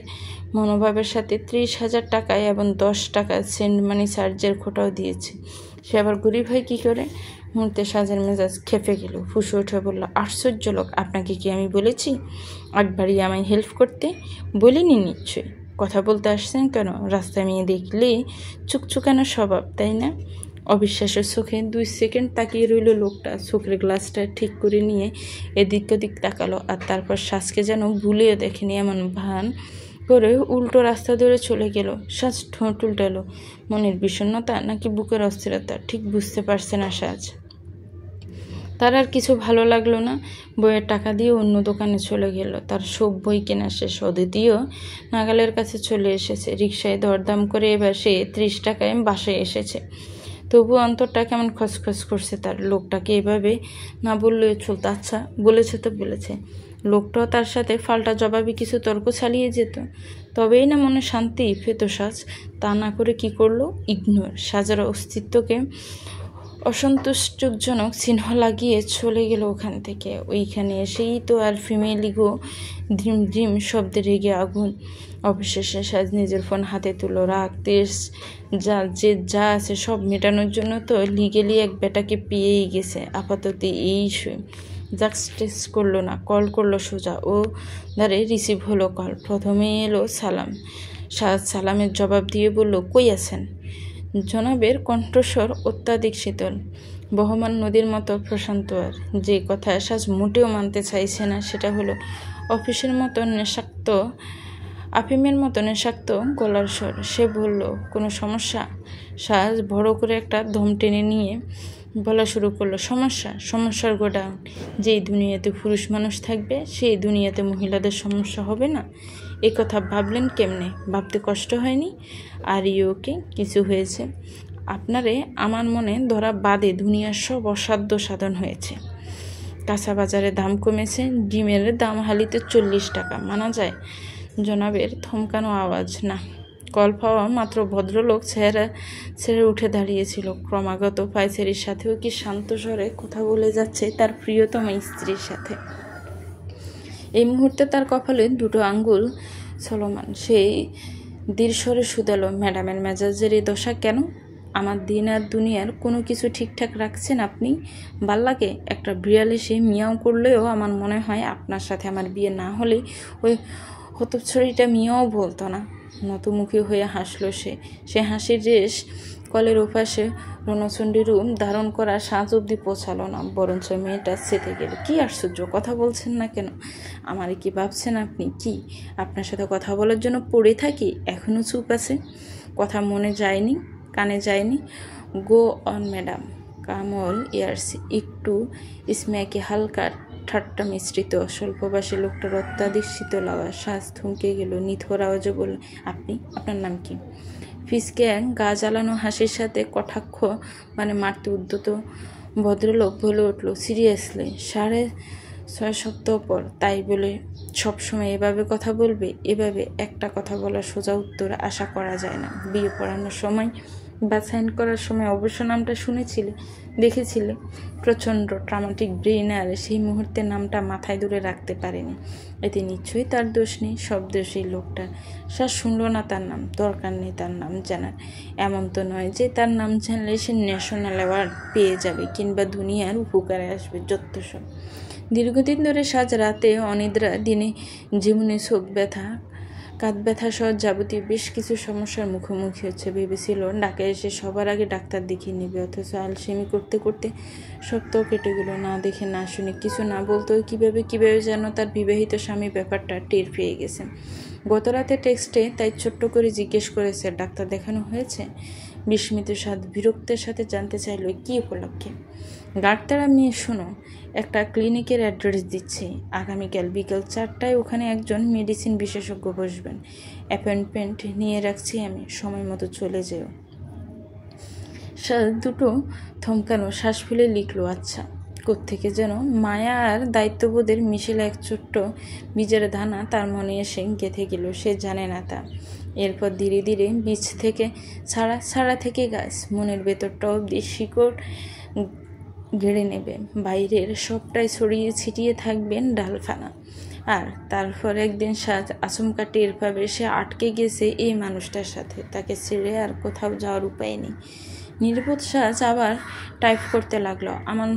মনোভাবের সাথে 30,000 টাকায় এবং 10 টাকা সেন্ড মানি চার্জের খোটাও দিয়েছে। সে আবার গরিব হয় কী করে? মুহূর্তে সাজের মেজাজ খেপে গেল। ফুসে উঠে বলল, আশ্চর্য লোক! আপনাকে কি আমি বলেছি একবারই আমায় হেল্প করতে? বলিনি নিশ্চয়ই। কথা বলতে আসছেন কেন? রাস্তায় মেয়ে দেখলে চুকচুকানো স্বভাব, তাই না? অবিশ্বাসের চোখে 2 সেকেন্ড তাকিয়ে রইল লোকটা। চোখের গ্লাসটা ঠিক করে নিয়ে এদিক ওদিক তাকালো, আর তারপর শ্বাসকে যেন ভুলেও দেখেনি এমন ভান করে উল্টো রাস্তা ধরে চলে গেল। সাজ ঠোঁট উল্টালো। মনের বিষণ্ণতা নাকি বুকের অস্থিরতা ঠিক বুঝতে পারছে না সাজ। তার আর কিছু ভালো লাগলো না। বইয়ের টাকা দিয়ে অন্য দোকানে চলে গেল। তার সব বই কেনা শেষ। অদ্বিতীয় নাগালের কাছে চলে এসেছে। রিকশায় দরদাম করে এবার সে 30 টাকায় বাসায় এসেছে। তবু অন্তরটা কেমন খসখস করছে তার। লোকটাকে এভাবে না বললেও চলতো। আচ্ছা, বলেছে তো বলেছে। লোকটাও তার সাথে ফাল্টা জবাবি কিছু তর্ক চালিয়ে যেত, তবেই না মনে শান্তি পেত সাজ। তা না করে কি করলো? ইগনোর। সাজার অস্তিত্বকে অসন্তুষ্টজনক চিহ্ন লাগিয়ে চলে গেল ওখান থেকে। ওইখানে এসেই তো আর ফিমেলিগো ড্রিম ড্রিম শব্দে রেগে আগুন। অবশেষে সাজ নিজের ফোন হাতে তুলো। রাগ, তেজ, যা আছে সব মেটানোর জন্য তো লিগেলি এক বেটাকে পেয়েই গেছে। আপাতত এই জাস্টেস করলো না, কল করলো সোজা। ও ধারে রিসিভ হলো কল। প্রথমে এলো সালাম। সাজ সালামের জবাব দিয়ে বলল, কই আছেন? জনাবের কণ্ঠস্বর অত্যাধিক শীতল, বহমান নদীর মতো প্রশান্ত। আর যে কথা সাজ মোটেও মানতে চাইছে না সেটা হলো অফিসের মতো নেশাক্ত, আফিমের মতো নেশাক্ত গলার স্বর। সে বলল, কোনো সমস্যা? সাজ বড় করে একটা দম টেনে নিয়ে বলা শুরু করলো, সমস্যার গোডাউন। যেই দুনিয়াতে পুরুষ মানুষ থাকবে সেই দুনিয়াতে মহিলাদের সমস্যা হবে না? এ কথা ভাবলেন কেমনে? ভাবতে কষ্ট হয়নি? আর ওকে কিছু হয়েছে? আপনারে আমার মনে ধরা বাদে দুনিয়ার সব অসাধ্য সাধন হয়েছে। কাঁচা বাজারে দাম কমেছে, ডিমের দাম হালিতে 40 টাকা। মানা যায়? জনাবের থমকানো আওয়াজ। না। কল পাওয়া মাত্র ভদ্রলোক ছেড়ে উঠে দাঁড়িয়েছিল। ক্রমাগত পায়চারির সাথেও কি শান্ত স্বরে কথা বলে যাচ্ছে তার প্রিয়তম স্ত্রীর সাথে। এই মুহূর্তে তার কপালে 2 আঙ্গুল চলমান। সেই দৃঢ়স্বরে শুধালো, ম্যাডামের মেজাজের এই দশা কেন? আমার দিন আর দুনিয়ার কোনো কিছু ঠিকঠাক রাখছেন আপনি? ভাল লাগে একটা বিড়াল এসে মিয়াও করলেও আমার মনে হয় আপনার সাথে আমার বিয়ে না হলে ওই হতচ্ছড়িটা মিয়াও বলতো না। নতমুখী হয়ে হাসলো সে হাসির রেশ কলের ওপাশে রণচণ্ডী রূপ ধারণ করা সাজ অবধি পৌঁছালো না, বরঞ্চ মেয়েটা চেতে গেল। কি আশ্চর্য, কথা বলছেন না কেন? আমারে কি ভাবছেন আপনি? কি আপনার সাথে কথা বলার জন্য পড়ে থাকি? এখনও চুপ আছে? কথা মনে যায়নি, কানে যায়নি? Go on madam. কামল ইয়ার্স, একটু স্ম্যাকে হালকা ঠাট্টা মিশ্রিত স্বল্পবাসী লোকটার অত্যাধিক শীতল আওয়াজ। শ্বাস থমকে গেল। নিথর আওয়াজে বলল, আপনার নাম কি? ফিসকে গা জ্বালানো হাসির সাথে কটাক্ষ মানে মারতে উদ্যত ভদ্রলোক বলে উঠল, সিরিয়াসলি 6.5 সপ্তাহ পর, তাই বলে সবসময় এভাবে কথা বলবে? এভাবে একটা কথা বলার সোজা উত্তর আশা করা যায় না। বিয়ে পড়ানোর সময় বা সাইন করার সময় অবশ্য নামটা শুনেছিলে, দেখেছিলে। প্রচণ্ড ট্রামাটিক ব্রেন আর সেই মুহূর্তে নামটা মাথায় ধরে রাখতে পারেনি। এতে নিশ্চয়ই তার দোষ নেই, সব দোষ এই লোকটার। স্যার শুনল না তার নাম, দরকার নেই তার নাম জানার। এমন তো নয় যে তার নাম জানলে সে ন্যাশনাল অ্যাওয়ার্ড পেয়ে যাবে কিংবা দুনিয়ার উপকারে আসবে। যত সব। দীর্ঘদিন ধরে সাজ রাতে অনিদ্রা, দিনে যেমনি চোখ ব্যথা, কাঁধ ব্যথা সহ যাবতীয় বেশ কিছু সমস্যার মুখোমুখি হচ্ছে। ভেবেছিল ঢাকা এসে সবার আগে ডাক্তার দেখিয়ে নেবে, অথচ আলসেমি করতে করতে সপ্তাহ কেটে গেল। না দেখে না শুনে কিছু না বলতেও কীভাবে যেন তার বিবাহিত স্বামী ব্যাপারটা টের পেয়ে গেছে। গত রাতে টেক্সটে তাই ছোট্ট করে জিজ্ঞেস করেছে, ডাক্তার দেখানো হয়েছে? বিস্মিত সাজ বিরক্তের সাথে জানতে চাইল কী উপলক্ষে। গার্ডতারা মেয়ে, শোনো, একটা ক্লিনিকের অ্যাড্রেস দিচ্ছি। আগামীকাল বিকেল 4টায় ওখানে একজন মেডিসিন বিশেষজ্ঞ বসবেন। অ্যাপয়েন্টমেন্ট নিয়ে রাখছি আমি, সময় মতো চলে যেও। সাজ দুটো থমকানো শ্বাস ফেলে লিখল আচ্ছা। কোত্থেকে যেন মায়া আর দায়িত্ববোধের মিশেল এক ছোট্ট বীজের দানা তার মনে এসে গেঁথে গেল। সে জানে না তা। এরপর ধীরে ধীরে বীজ থেকে ছাড়া থেকে গাছ মনের ভেতরটা অবধি শিকড় গেড়ে নেবে। বাইরের সবটাই ছড়িয়ে ছিটিয়ে থাকবেন ডালফানা। আর তারপর একদিন সাজ আচমকা টের পাবে সে আটকে গেছে এই মানুষটার সাথে। তাকে ছেড়ে আর কোথাও যাওয়ার উপায় নেই। নির্বোধ সাজ আবার টাইপ করতে লাগলো, আমার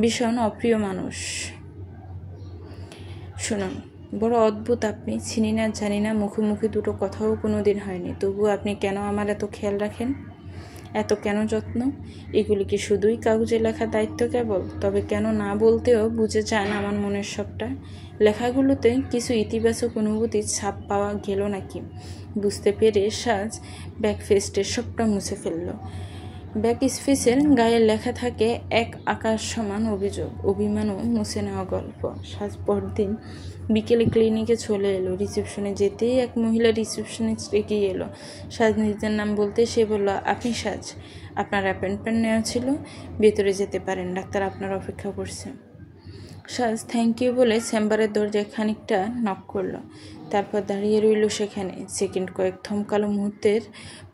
ভীষণ অপ্রিয় মানুষ। শুনুন, বড় অদ্ভুত আপনি। চিনি না জানি না, মুখোমুখি দুটো কথাও কোনো দিন হয়নি, তবু আপনি কেন আমার এত খেয়াল রাখেন, এত কেন যত্ন? এগুলি কি শুধুই কাগজে লেখা দায়িত্ব কেবল? তবে কেন না বলতেও বুঝে যান আমার মনের সবটা? লেখাগুলোতে কিছু ইতিবাচক অনুভূতির ছাপ পাওয়া গেল নাকি? বুঝতে পেরে সাজ ব্যাকফেস্টের সবটা মুছে ফেলল। ব্যাক স্পেসের গায়ে লেখা থাকে এক আকাশ সমান অভিযোগ, অভিমানও মুছে নেওয়া গল্প। সাজ পরদিন বিকেলে ক্লিনিকে চলে এলো। রিসেপশনে যেতেই এক মহিলা রিসেপশনিস্ট এগিয়ে এলো। সাজ নিজের নাম বলতে সে বলল, আপনি সাজ? আপনার অ্যাপয়েন্টমেন্ট নেওয়া ছিল, ভেতরে যেতে পারেন, ডাক্তার আপনার অপেক্ষা করছে। সাজ থ্যাংক ইউ বলে চেম্বারের দরজায় খানিকটা নক করল, তারপর দাঁড়িয়ে রইল সেখানে। সেকেন্ড কয়েক থমকালো মুহূর্তের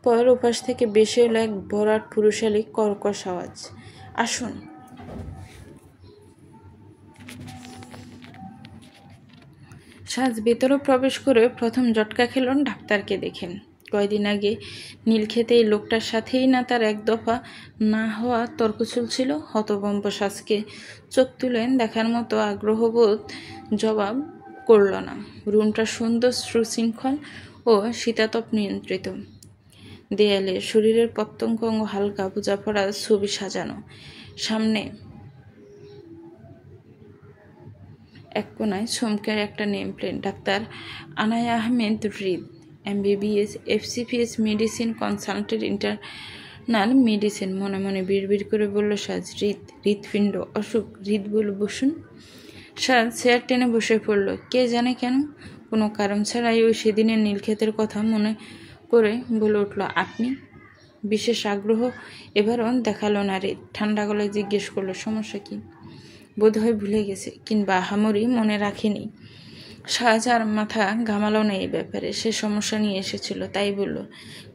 পর ওপাশ থেকে বেশি হলো এক ভরাট পুরুষালী কর্কশ আওয়াজ, আসুন। সাজ ভেতরে প্রবেশ করে প্রথম জটকা খেল ডাক্তারকে দেখেন। কয়দিন আগে নীলক্ষেতে এই লোকটার সাথেই না তার এক দফা না হওয়া তর্ক চলছিল। হতভম্ব সাজকে চোখ তুলেন দেখার মতো আগ্রহবোধ জবাব করল না। রুমটা সুন্দর, সুশৃঙ্খল ও শীতাতপ নিয়ন্ত্রিত। দেয়ালে শরীরের প্রত্যঙ্গ অঙ্গ হালকা বোঝাপড়া ছবি সাজানো। সামনে এক কোনায় চমকের একটা name plate, doctor Anaya Ahmed হৃদ, MBBS, FCPS medicine consultant, internal medicine. মনে মনে বিড়বিড় করে বলল সাজ, হৃদপিণ্ড অসুখ, হৃদ বলে বসুন। সাজ চেয়ার টেনে বসে পড়ল। কে জানে কেন, কোনো কারণ ছাড়াই ওই সেদিনের নীলক্ষেতের কথা মনে করে বলে উঠল, আপনি? বিশেষ আগ্রহ এবারও দেখালো না হৃদ। ঠান্ডা গলায় জিজ্ঞেস করলো, সমস্যা কি? বোধহয় ভুলে গেছে, কিংবা আহামরি মনে রাখেনি। সাজ আর মাথা ঘামালো না এই ব্যাপারে। সে সমস্যা নিয়ে এসেছিল, তাই বলল।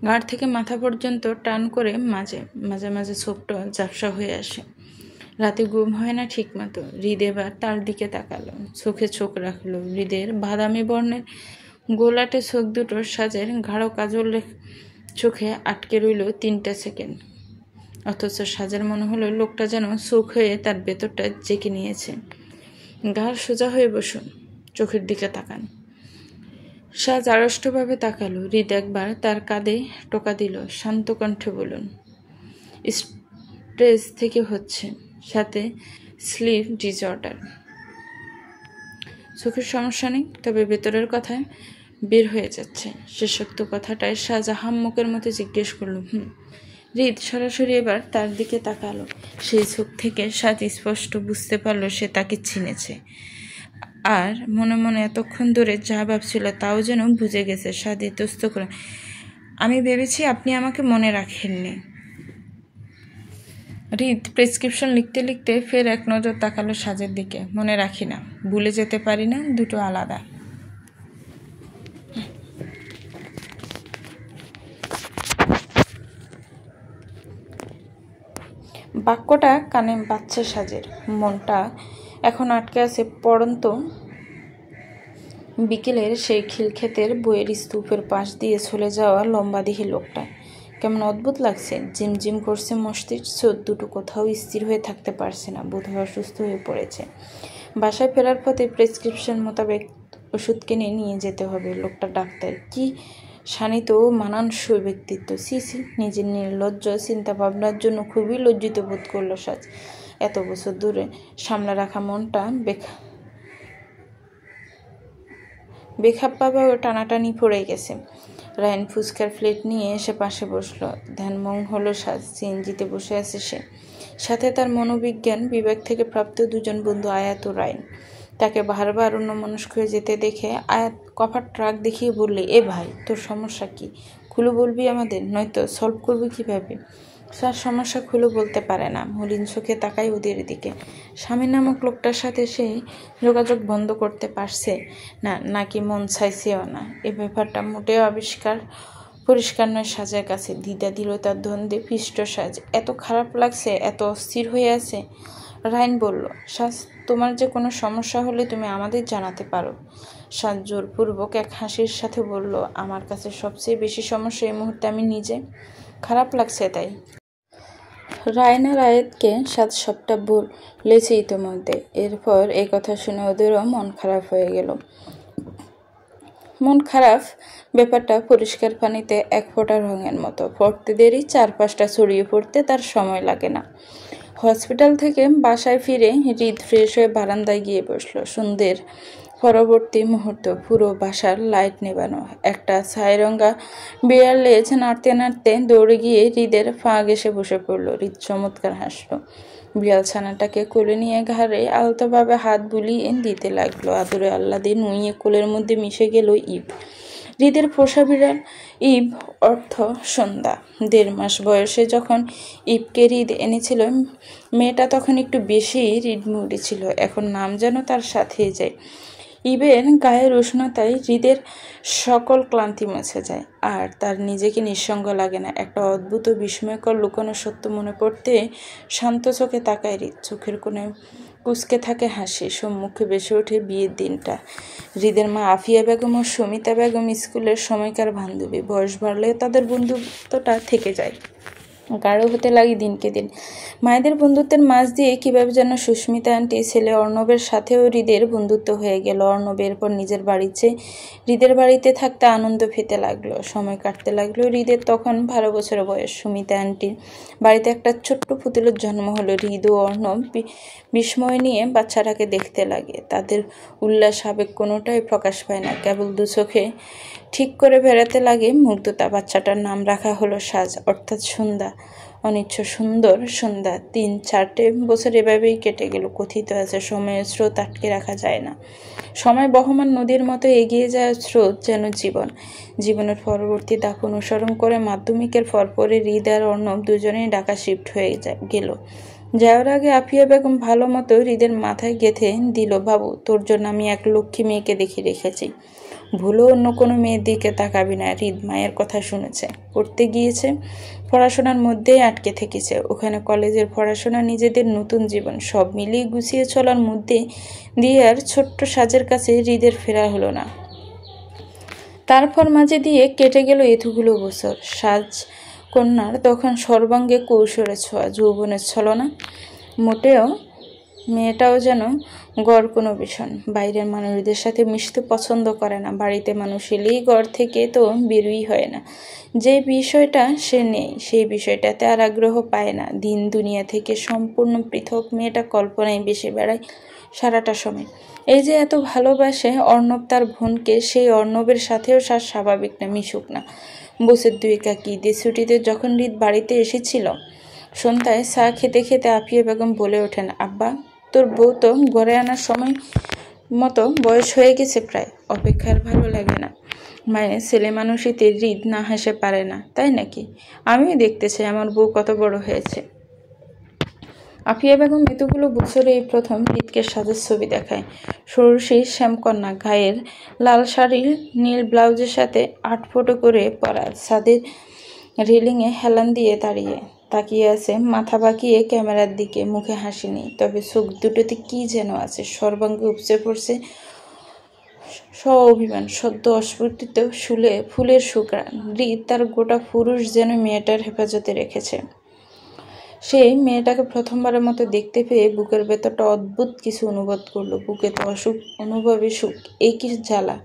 ঘাড় থেকে মাথা পর্যন্ত টান করে মাঝে মাঝে চোখটা ঝাপসা হয়ে আসে। রাতে ঘুম হয় না ঠিক মতো। হৃদ এবার তার দিকে তাকালো, চোখে চোখ রাখলো। হৃদের বাদামি বর্ণের গোলাটে চোখ দুটোর সাজের গাঢ় কাজল চোখে আটকে রইল 3টা সেকেন্ড। অথচ সাজের মনে হলো লোকটা যেন চোখ হয়ে তার ভেতরটা জেঁকে নিয়েছে। ঘাড় সোজা হয়ে বসুন, চোখের দিকে তাকান। সাজ আড়ষ্টভাবে তাকালো। হৃদ একবার তার কাঁধে টোকা দিল। শান্ত কণ্ঠে বলুন, স্ট্রেস থেকে হচ্ছে, সাথে স্লিপ ডিসঅর্ডার। চোখের সমস্যা নেই, তবে ভেতরের কথা বের হয়ে যাচ্ছে। শেষোক্ত কথাটায় সাজ আহাম্মকের মতো জিজ্ঞেস করল, হৃদ সরাসরি এবার তার দিকে তাকালো। সেই চোখ থেকে সাজ স্পষ্ট বুঝতে পারল সে তাকে চিনেছে। আর মনে মনে এতক্ষণ ধরে যা ভাবছিল তাও যেন বুঝে গেছে। সাজ ইতস্ত করে, আমি ভেবেছি আপনি আমাকে মনে রাখেননি। হৃদ প্রেসক্রিপশন লিখতে লিখতে ফের এক নজর তাকালো সাজের দিকে। মনে রাখি না, ভুলে যেতে পারি না, দুটো আলাদা। বাক্যটা কানে বাজছে সাজের। মনটা এখন আটকে আছে পড়ন্ত বিকেলের সেই খিলক্ষেতের বইয়ের স্তূপের পাশ দিয়ে চলে যাওয়া লম্বাদেহী লোকটা। কেমন অদ্ভুত লাগছে। জিমজিম করছে মস্তিষ্ক, চোখ দুটো কোথাও স্থির হয়ে থাকতে পারছে না। বোধহয় অসুস্থ হয়ে পড়েছে। বাসায় ফেরার পথে প্রেসক্রিপশন মোতাবেক ওষুধ কিনে নিয়ে যেতে হবে। লোকটা ডাক্তার, কি শানিত ও মানানসই ব্যক্তিত্ব। সিসি, নিজের নির্লজ্জ চিন্তা ভাবনার জন্য খুবই লজ্জিত বোধ করল সাজ। এত বছর ধরে সামলে রাখা মনটা বেখাপ বাবাও টানাটানি পড়ে গেছে। রায়ন ফুচকার প্লেট নিয়ে এসে পাশে বসলো। ধ্যানমং হলো সাজ। সিএনজিতে বসে আছে সে, সাথে তার মনোবিজ্ঞান বিভাগ থেকে প্রাপ্ত দুজন বন্ধু আয়াত ও রায়ন। তাকে বারবার অন্যমনস্ক হয়ে যেতে দেখে আয়াত কপার ট্রাক দেখিয়ে বললে, এ ভাই, তোর সমস্যা কি? খুলে বলবি আমাদের, নয়তো সলভ করবি কিভাবে? তার সমস্যা খুলে বলতে পারে না। মলিন চোখে তাকাই ওদের দিকে। স্বামী নামক লোকটার সাথে সে যোগাযোগ বন্ধ করতে পারছে না, নাকি মন চাইছেও না, এ ব্যাপারটা মোটেও পরিষ্কার নয় সাজের কাছে। দ্বিধা দিল তার দ্বন্দ্বে পিষ্ট সাজ। এত খারাপ লাগছে, এত অস্থির হয়ে আছে। রায়ন বলল, সাজ, তোমার যে কোনো সমস্যা হলে তুমি আমাদের জানাতে পারো। সাজ জোরপূর্বক এক হাসির সাথে বলল, আমার কাছে সবচেয়ে বেশি সমস্যা এই মুহূর্তে আমি নিজে। খারাপ লাগছে তাই। রায়ন আর আয়াতকে সাজ সবটা বলেছে ইতোমধ্যে। এরপর এই কথা শুনে ওদেরও মন খারাপ হয়ে গেল। মন খারাপ ব্যাপারটা পরিষ্কার পানিতে এক ফোঁটা রঙের মতো। পড়তে দেরি, চারপাশটা ছড়িয়ে পড়তে তার সময় লাগে না। হসপিটাল থেকে বাসায় ফিরে হৃদ ফ্রেশ হয়ে বারান্দায় গিয়ে বসল। সন্ধ্যের পরবর্তী মুহূর্ত, পুরো বাসার লাইট নেবানো। একটা ছাইরঙা বিড়াল লেজ নাড়তে নাড়তে দৌড়ে গিয়ে হৃদের পা ঘেঁষে বসে পড়ল। হৃদ চমৎকার হাসলো। বিড়াল ছানাটাকে কোলে নিয়ে ঘাড়ে আলতোভাবে হাত বুলিয়ে দিতে লাগলো। আদরে আহ্লাদে নুইয়ে কোলের মধ্যে মিশে গেল ইভ। হৃদের পোষা বিড়াল ইভ, অর্থ সন্ধ্যা। 1.5 মাস বয়সে যখন ইভকে হৃদ এনেছিল, মেয়েটা তখন একটু বেশি হৃদমুড়ি ছিল। এখন নাম যেন তার সাথেই যায়। ইভের গায়ের উষ্ণতায় হৃদের সকল ক্লান্তি মুছে যায়, আর তার নিজেকে নিঃসঙ্গ লাগে না। একটা অদ্ভুত বিস্ময়কর লুকানো সত্য মনে পড়তে শান্ত চোখে তাকায় হৃদ। চোখের কোণে কুঁচকে থাকে হাসি। সম্মুখে বেসে ওঠে বিয়ের দিনটা। হৃদের মা আফিয়া বেগম ও সুমিতা বেগম স্কুলের সময়কার বান্ধবী। বয়স বাড়লেও তাদের বন্ধুত্বটা থেকে যায়, গাঢ় হতে লাগে দিনকে দিন। মায়েদের বন্ধুত্বের মাঝ দিয়ে কিভাবে যেন সুস্মিতা আন্টি ছেলে অর্ণবের সাথেও হৃদের বন্ধুত্ব হয়ে গেল। অর্ণবের পর নিজের বাড়ির চেয়ে হৃদের বাড়িতে থাকতে আনন্দ পেতে লাগলো। সময় কাটতে লাগলো। হৃদের তখন 12 বছর বয়স। সুমিতা আন্টির বাড়িতে একটা ছোট্ট পুতুলের জন্ম হলো। হৃদ ও অর্ণব বিস্ময় নিয়ে বাচ্চাটাকে দেখতে লাগে। তাদের উল্লাস আবেগ কোনোটাই প্রকাশ পায় না, কেবল দু চোখে ঠিক করে বেড়াতে লাগে মুগ্ধতা। বাচ্চাটার নাম রাখা হলো সাজ, অর্থাৎ সন্ধ্যা। অনিচ্ছ সুন্দর সন্ধ্যা। 3-4টে বছর এভাবেই কেটে গেল। কথিত আছে, সময়ের স্রোত আটকে রাখা যায় না। সময় বহমান নদীর মতো এগিয়ে যায় স্রোত যেন জীবন। জীবনের পরবর্তী ধাপ অনুসরণ করে মাধ্যমিকের পরে হৃদ আর অর্ণব দুজনেই ঢাকা শিফট হয়ে গেল। যাওয়ার আগে আফিয়া বেগম ভালো মতো হৃদের মাথায় গেঁথে দিল, বাবু, তোর জন্য আমি এক লক্ষ্মী মেয়েকে দেখে রেখেছি। ভুলেও অন্য কোনো মেয়ের দিকে তাকাবি না। হৃদ মায়ের কথা শুনেছে, পড়তে গিয়েছে, পড়াশোনার মধ্যেই আটকে থেকেছে। ওখানে কলেজের পড়াশোনা, নিজেদের নতুন জীবন, সব মিলিয়ে গুছিয়ে চলার মধ্যে দিয়ে আর ছোট্ট সাজের কাছে হৃদের ফেরা হলো না। তারপর মাঝে দিয়ে কেটে গেল এতগুলো বছর। সাজ কন্যার তখন সর্বাঙ্গে কৌশলের ছোঁয়া, যৌবনের ছলনা। মোটেও মেয়েটাও যেন গড় কোনো ভীষণ। বাইরের মানুষদের সাথে মিশতে পছন্দ করে না। বাড়িতে মানুষ এলেই ঘর থেকে তো বেরোই হয় না। যে বিষয়টা সে নেই, সেই বিষয়টাতে আর আগ্রহ পায় না। দিন দুনিয়া থেকে সম্পূর্ণ পৃথক। মেয়েটা কল্পনায় বেশি বেড়ায় সারাটা সময়। এই যে এত ভালোবাসে অর্ণব তার বোনকে, সেই অর্ণবের সাথেও সার স্বাভাবিক না, মিশুক না। বছর 2 একাকি ঈদের ছুটিতে যখন হৃদ বাড়িতে এসেছিল, সন্ধ্যায় চা খেতে খেতে আফিয়া বেগম বলে ওঠেন, আব্বা, তোর বউ তো ঘরে আনার সময় মতো বয়স হয়ে গেছে প্রায়। অপেক্ষার ভালো লাগে না। মায়ের ছেলে মানুষইতে হৃদ না হাসে পারে না, তাই নাকি? আমিও দেখতে চাই আমার বউ কত বড় হয়েছে। আফিয়া বেগম এতগুলো বছরে এই প্রথম হৃদকে সাজের ছবি দেখায়। ষোড়শী শ্যামকন্যা, গায়ের লাল শাড়ির নীল ব্লাউজের সাথে 8 ফুটো করে পরা, ছাদের রেলিংয়ে হেলান দিয়ে দাঁড়িয়ে তাকিয়ে আছে মাথা বাঁকিয়ে ক্যামেরার দিকে। মুখে হাসি নেই, তবে চোখ দুটোতে কি যেন আছে। সর্বাঙ্গে উপচে পড়ছে অভিমান, সদ্য অস্ফুটিত ফুলের সুঘ্রাণ। হৃদ তার গোটা পুরুষ যেন মেয়েটার হেফাজতে রেখেছে। সেই মেয়েটাকে প্রথমবারের মতো দেখতে পেয়ে বুকের ভেতরটা অদ্ভুত কিছু অনুভব করলো। বুকে তো অসুখ, অনুভবে সুখ। এই কি জ্বালা!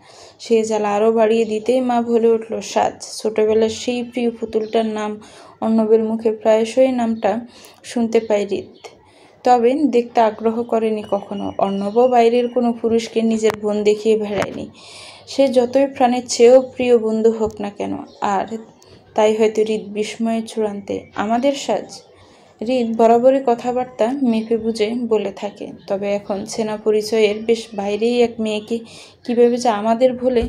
সেই জ্বালা আরও বাড়িয়ে দিতেই মা বলে উঠল, সাজ। ছোটবেলার সেই প্রিয় পুতুলটার নাম অর্ণবের মুখে প্রায়শই নামটা শুনতে পাই হৃদ, তবে দেখতে আগ্রহ করেনি কখনো। অর্ণবও বাইরের কোনো পুরুষকে নিজের বোন দেখিয়ে বেড়ায়নি। সে যতই প্রাণের চেয়েও প্রিয় বন্ধু হোক না কেন। আর তাই হয়তো হৃদ বিস্ময়ের চূড়ান্তে। আমাদের সাজ। হৃদ বরাবরই কথাবার্তা মেপে বুঝে বলে থাকে, তবে এখন সেনা পরিচয়ের বেশ বাইরেই এক মেয়েকে কীভাবে যে আমাদের বলে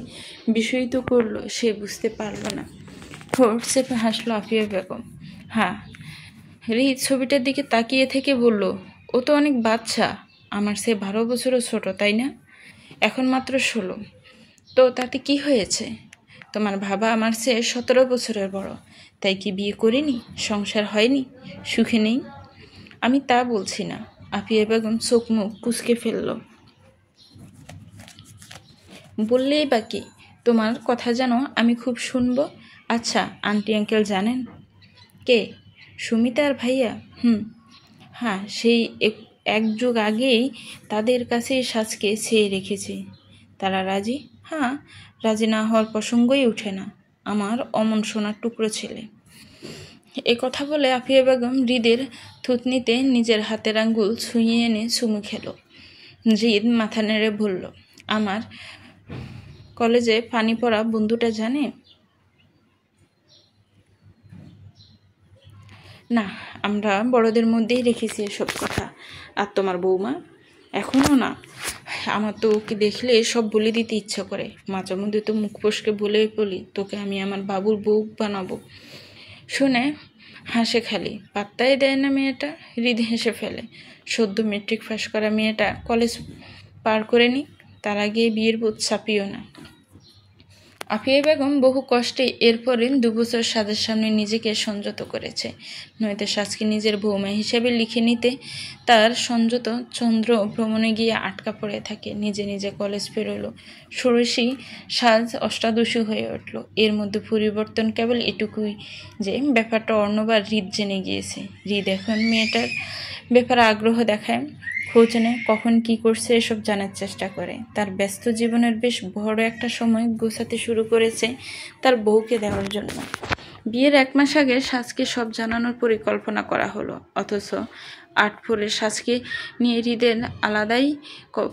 বিষয়িত করলো সে বুঝতে পারল না। ঠোঁট চেপে হাসলো আফিয়া বেগম। হ্যাঁ। হৃদ ছবিটার দিকে তাকিয়ে থেকে বলল, ও তো অনেক বাচ্চা, আমার সে 12 বছরও ছোট, তাই না? এখন মাত্র 16। তো তাতে কি হয়েছে? তোমার বাবা আমার চেয়ে 17 বছরের বড়, তাই কি বিয়ে করিনি? সংসার হয়নি? সুখে নেই? আমি তা বলছি না। আফিয়া বেগম চোখ মুখ কুঁচকে ফেলল। বললেই বা কি? তোমার কথা যেন আমি খুব শুনবো। আচ্ছা, আন্টি আঙ্কেল জানেন? কে? সুমিতা আর ভাইয়া? হ্যাঁ, সেই এক যুগ আগেই তাদের কাছে সাজকে চেয়ে রেখেছি। তারা রাজি? হ্যাঁ, রাজি না হওয়ার প্রসঙ্গই ওঠে না। আমার অমন সোনার টুকরো ছেলে। এ কথা বলে আফিয়া বেগম হৃদের থুতনিতে নিজের হাতের আঙ্গুল ছুঁয়ে এনে চুমু খেল। হৃদ মাথা নেড়ে বলল, আমার কলেজে পানি পড়া বন্ধুটা জানে? না, আমরা বড়দের মধ্যেই রেখেছি এসব কথা। আর তোমার বৌমা? এখনও না। আমার তো ওকে দেখলে সব বলে দিতে ইচ্ছা করে। মাঝে মধ্যে তো মুখ ফসকে বলে বলি, তোকে আমি আমার বাবুর বউ বানাবো। শুনে হাসে খালি, পাত্তাই দেয় না মেয়েটা। হৃদ হেসে ফেলে। সদ্য মেট্রিক পাস করা মেয়েটা কলেজ পার করে নি, তার আগে বিয়ের বোধ চাপিও না। আফিয়া বেগম বহু কষ্টে এরপরে 2 বছর সাজের সামনে নিজেকে সংযত করেছে, নয়তো সাজকে নিজের বৌমা হিসেবে লিখে নিতে তার সংযত চন্দ্র ভ্রমণে গিয়ে আটকা পড়ে থাকে। নিজে নিজে কলেজ পেরোলো। ষোড়শী সাজ অষ্টাদশী হয়ে উঠল। এর মধ্যে পরিবর্তন কেবল এটুকুই যে ব্যাপারটা অর্ণবার হৃদ জেনে গিয়েছে। হৃদ এখন মেয়েটার ব্যাপারে আগ্রহ দেখায়, খোঁজ নেয়, কখন কি করছে এসব জানার চেষ্টা করে। তার ব্যস্ত জীবনের বেশ বড় একটা সময় গোছাতে শুরু করেছে তার বউকে দেওয়ার জন্য। বিয়ের 1 মাস আগে সাজকে সব জানানোর পরিকল্পনা করা হলো, অথচ 8 ফোরে সাজকে নিয়ে হৃদের আলাদাই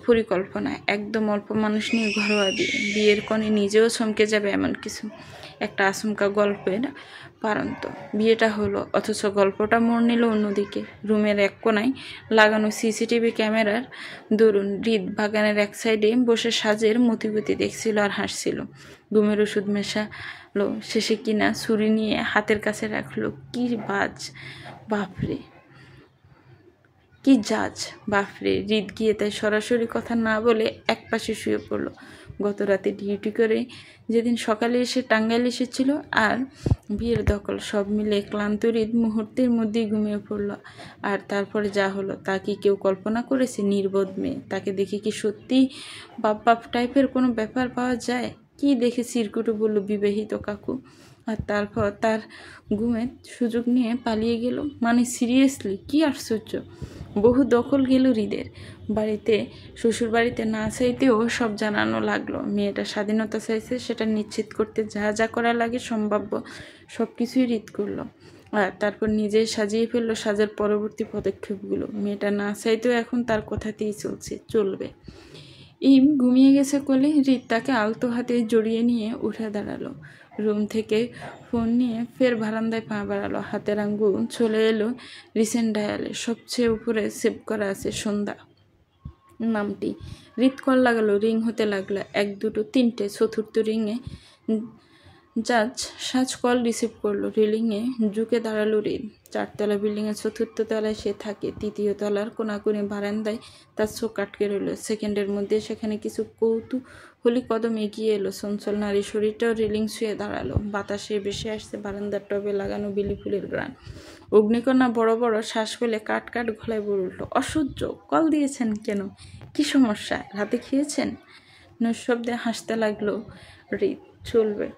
পরিকল্পনা। একদম অল্প মানুষ নিয়ে ঘরোয়া বিয়ে। বিয়ের কনে নিজেও চমকে যাবে এমন কিছু একটা আচমকা গল্পের পারন্ত। বিয়েটা হলো, অথচ গল্পটা মোড় নিল অন্যদিকে। রুমের এক কোনায় লাগানো সিসিটিভি ক্যামেরার দরুন হৃদ বাগানের এক সাইডে বসে সাজের মতিগতি দেখছিল আর হাসছিল। ঘুমের ওষুধ মেশালো শেষে কিনা ছুরি নিয়ে হাতের কাছে রাখলো। কি বাজ, বাপরে, কি জাজ, বাপরে। হৃদ গিয়ে তাই সরাসরি কথা না বলে এক পাশে শুয়ে পড়ল। গত রাতে ডিউটি করে যেদিন সকালে এসে টাঙ্গাইল এসেছিল, আর বিয়ের দখল, সব মিলে ক্লান্ত হৃদ মুহূর্তের মধ্যেই ঘুমিয়ে পড়ল। আর তারপরে যা হলো তা কি কেউ কল্পনা করেছে? নির্বোধ মেয়ে, তাকে দেখে কি সত্যিই বাপ টাইপের কোনো ব্যাপার পাওয়া যায়? কি দেখে চিরকুটে বলল বিবাহিত কাকু, আর তারপর তার ঘুমের সুযোগ নিয়ে পালিয়ে গেল? মানে সিরিয়াসলি, কি আশ্চর্য। বহু দখল গেল হৃদের। বাড়িতে, শ্বশুর বাড়িতে না চাইতেও সব জানানো লাগলো। মেয়েটা স্বাধীনতা চাইছে, সেটা নিশ্চিত করতে যা যা করা লাগে সম্ভাব্য সব কিছুই হৃদ করলো। আর তারপর নিজেই সাজিয়ে ফেললো সাজার পরবর্তী পদক্ষেপগুলো। মেয়েটা না চাইতেও এখন তার কথাতেই চলবে। ইম ঘুমিয়ে গেছে কোলে। হৃদ তাকে আলতো হাতে জড়িয়ে নিয়ে উঠে দাঁড়ালো। রুম থেকে ফোন নিয়ে ফের বারান্দায় পা বাড়ালো। হাতের আঙ্গুল চলে এলো রিসেন্ট ডায়ালে। সবচেয়ে উপরে সেভ করা আছে সন্ধ্যা নামটি। হৃদ কল লাগালো, রিং হতে লাগলো। 1, 2, 3, চতুর্থ রিংয়ে সাজ কল রিসিভ করলো। রিলিংয়ে ঝুঁকে দাঁড়ালো হৃদ। 4 তলা বিল্ডিংয়ের 4র্থ তলায় সে থাকে। 3য় তলার কোনাকুনি বারান্দায় তার চোখ আটকে রইল। সেকেন্ডের মধ্যে সেখানে কিছু কৌতূহলী কদম এগিয়ে এলো। চঞ্চল নারী শরীরটাও রিলিং ছুঁয়ে দাঁড়ালো। বাতাসে ভেসে আসছে বারান্দার টবে লাগানো বেলি ফুলের ঘ্রাণ। অগ্নিকন্যা বড় বড় শ্বাস ফেলে কাট গলায় বলে উঠল, অসহ্য, কল দিয়েছেন কেন? কি সমস্যা? রাতে খেয়েছেন? নিঃশব্দে হাসতে লাগলো হৃদ। চলবে।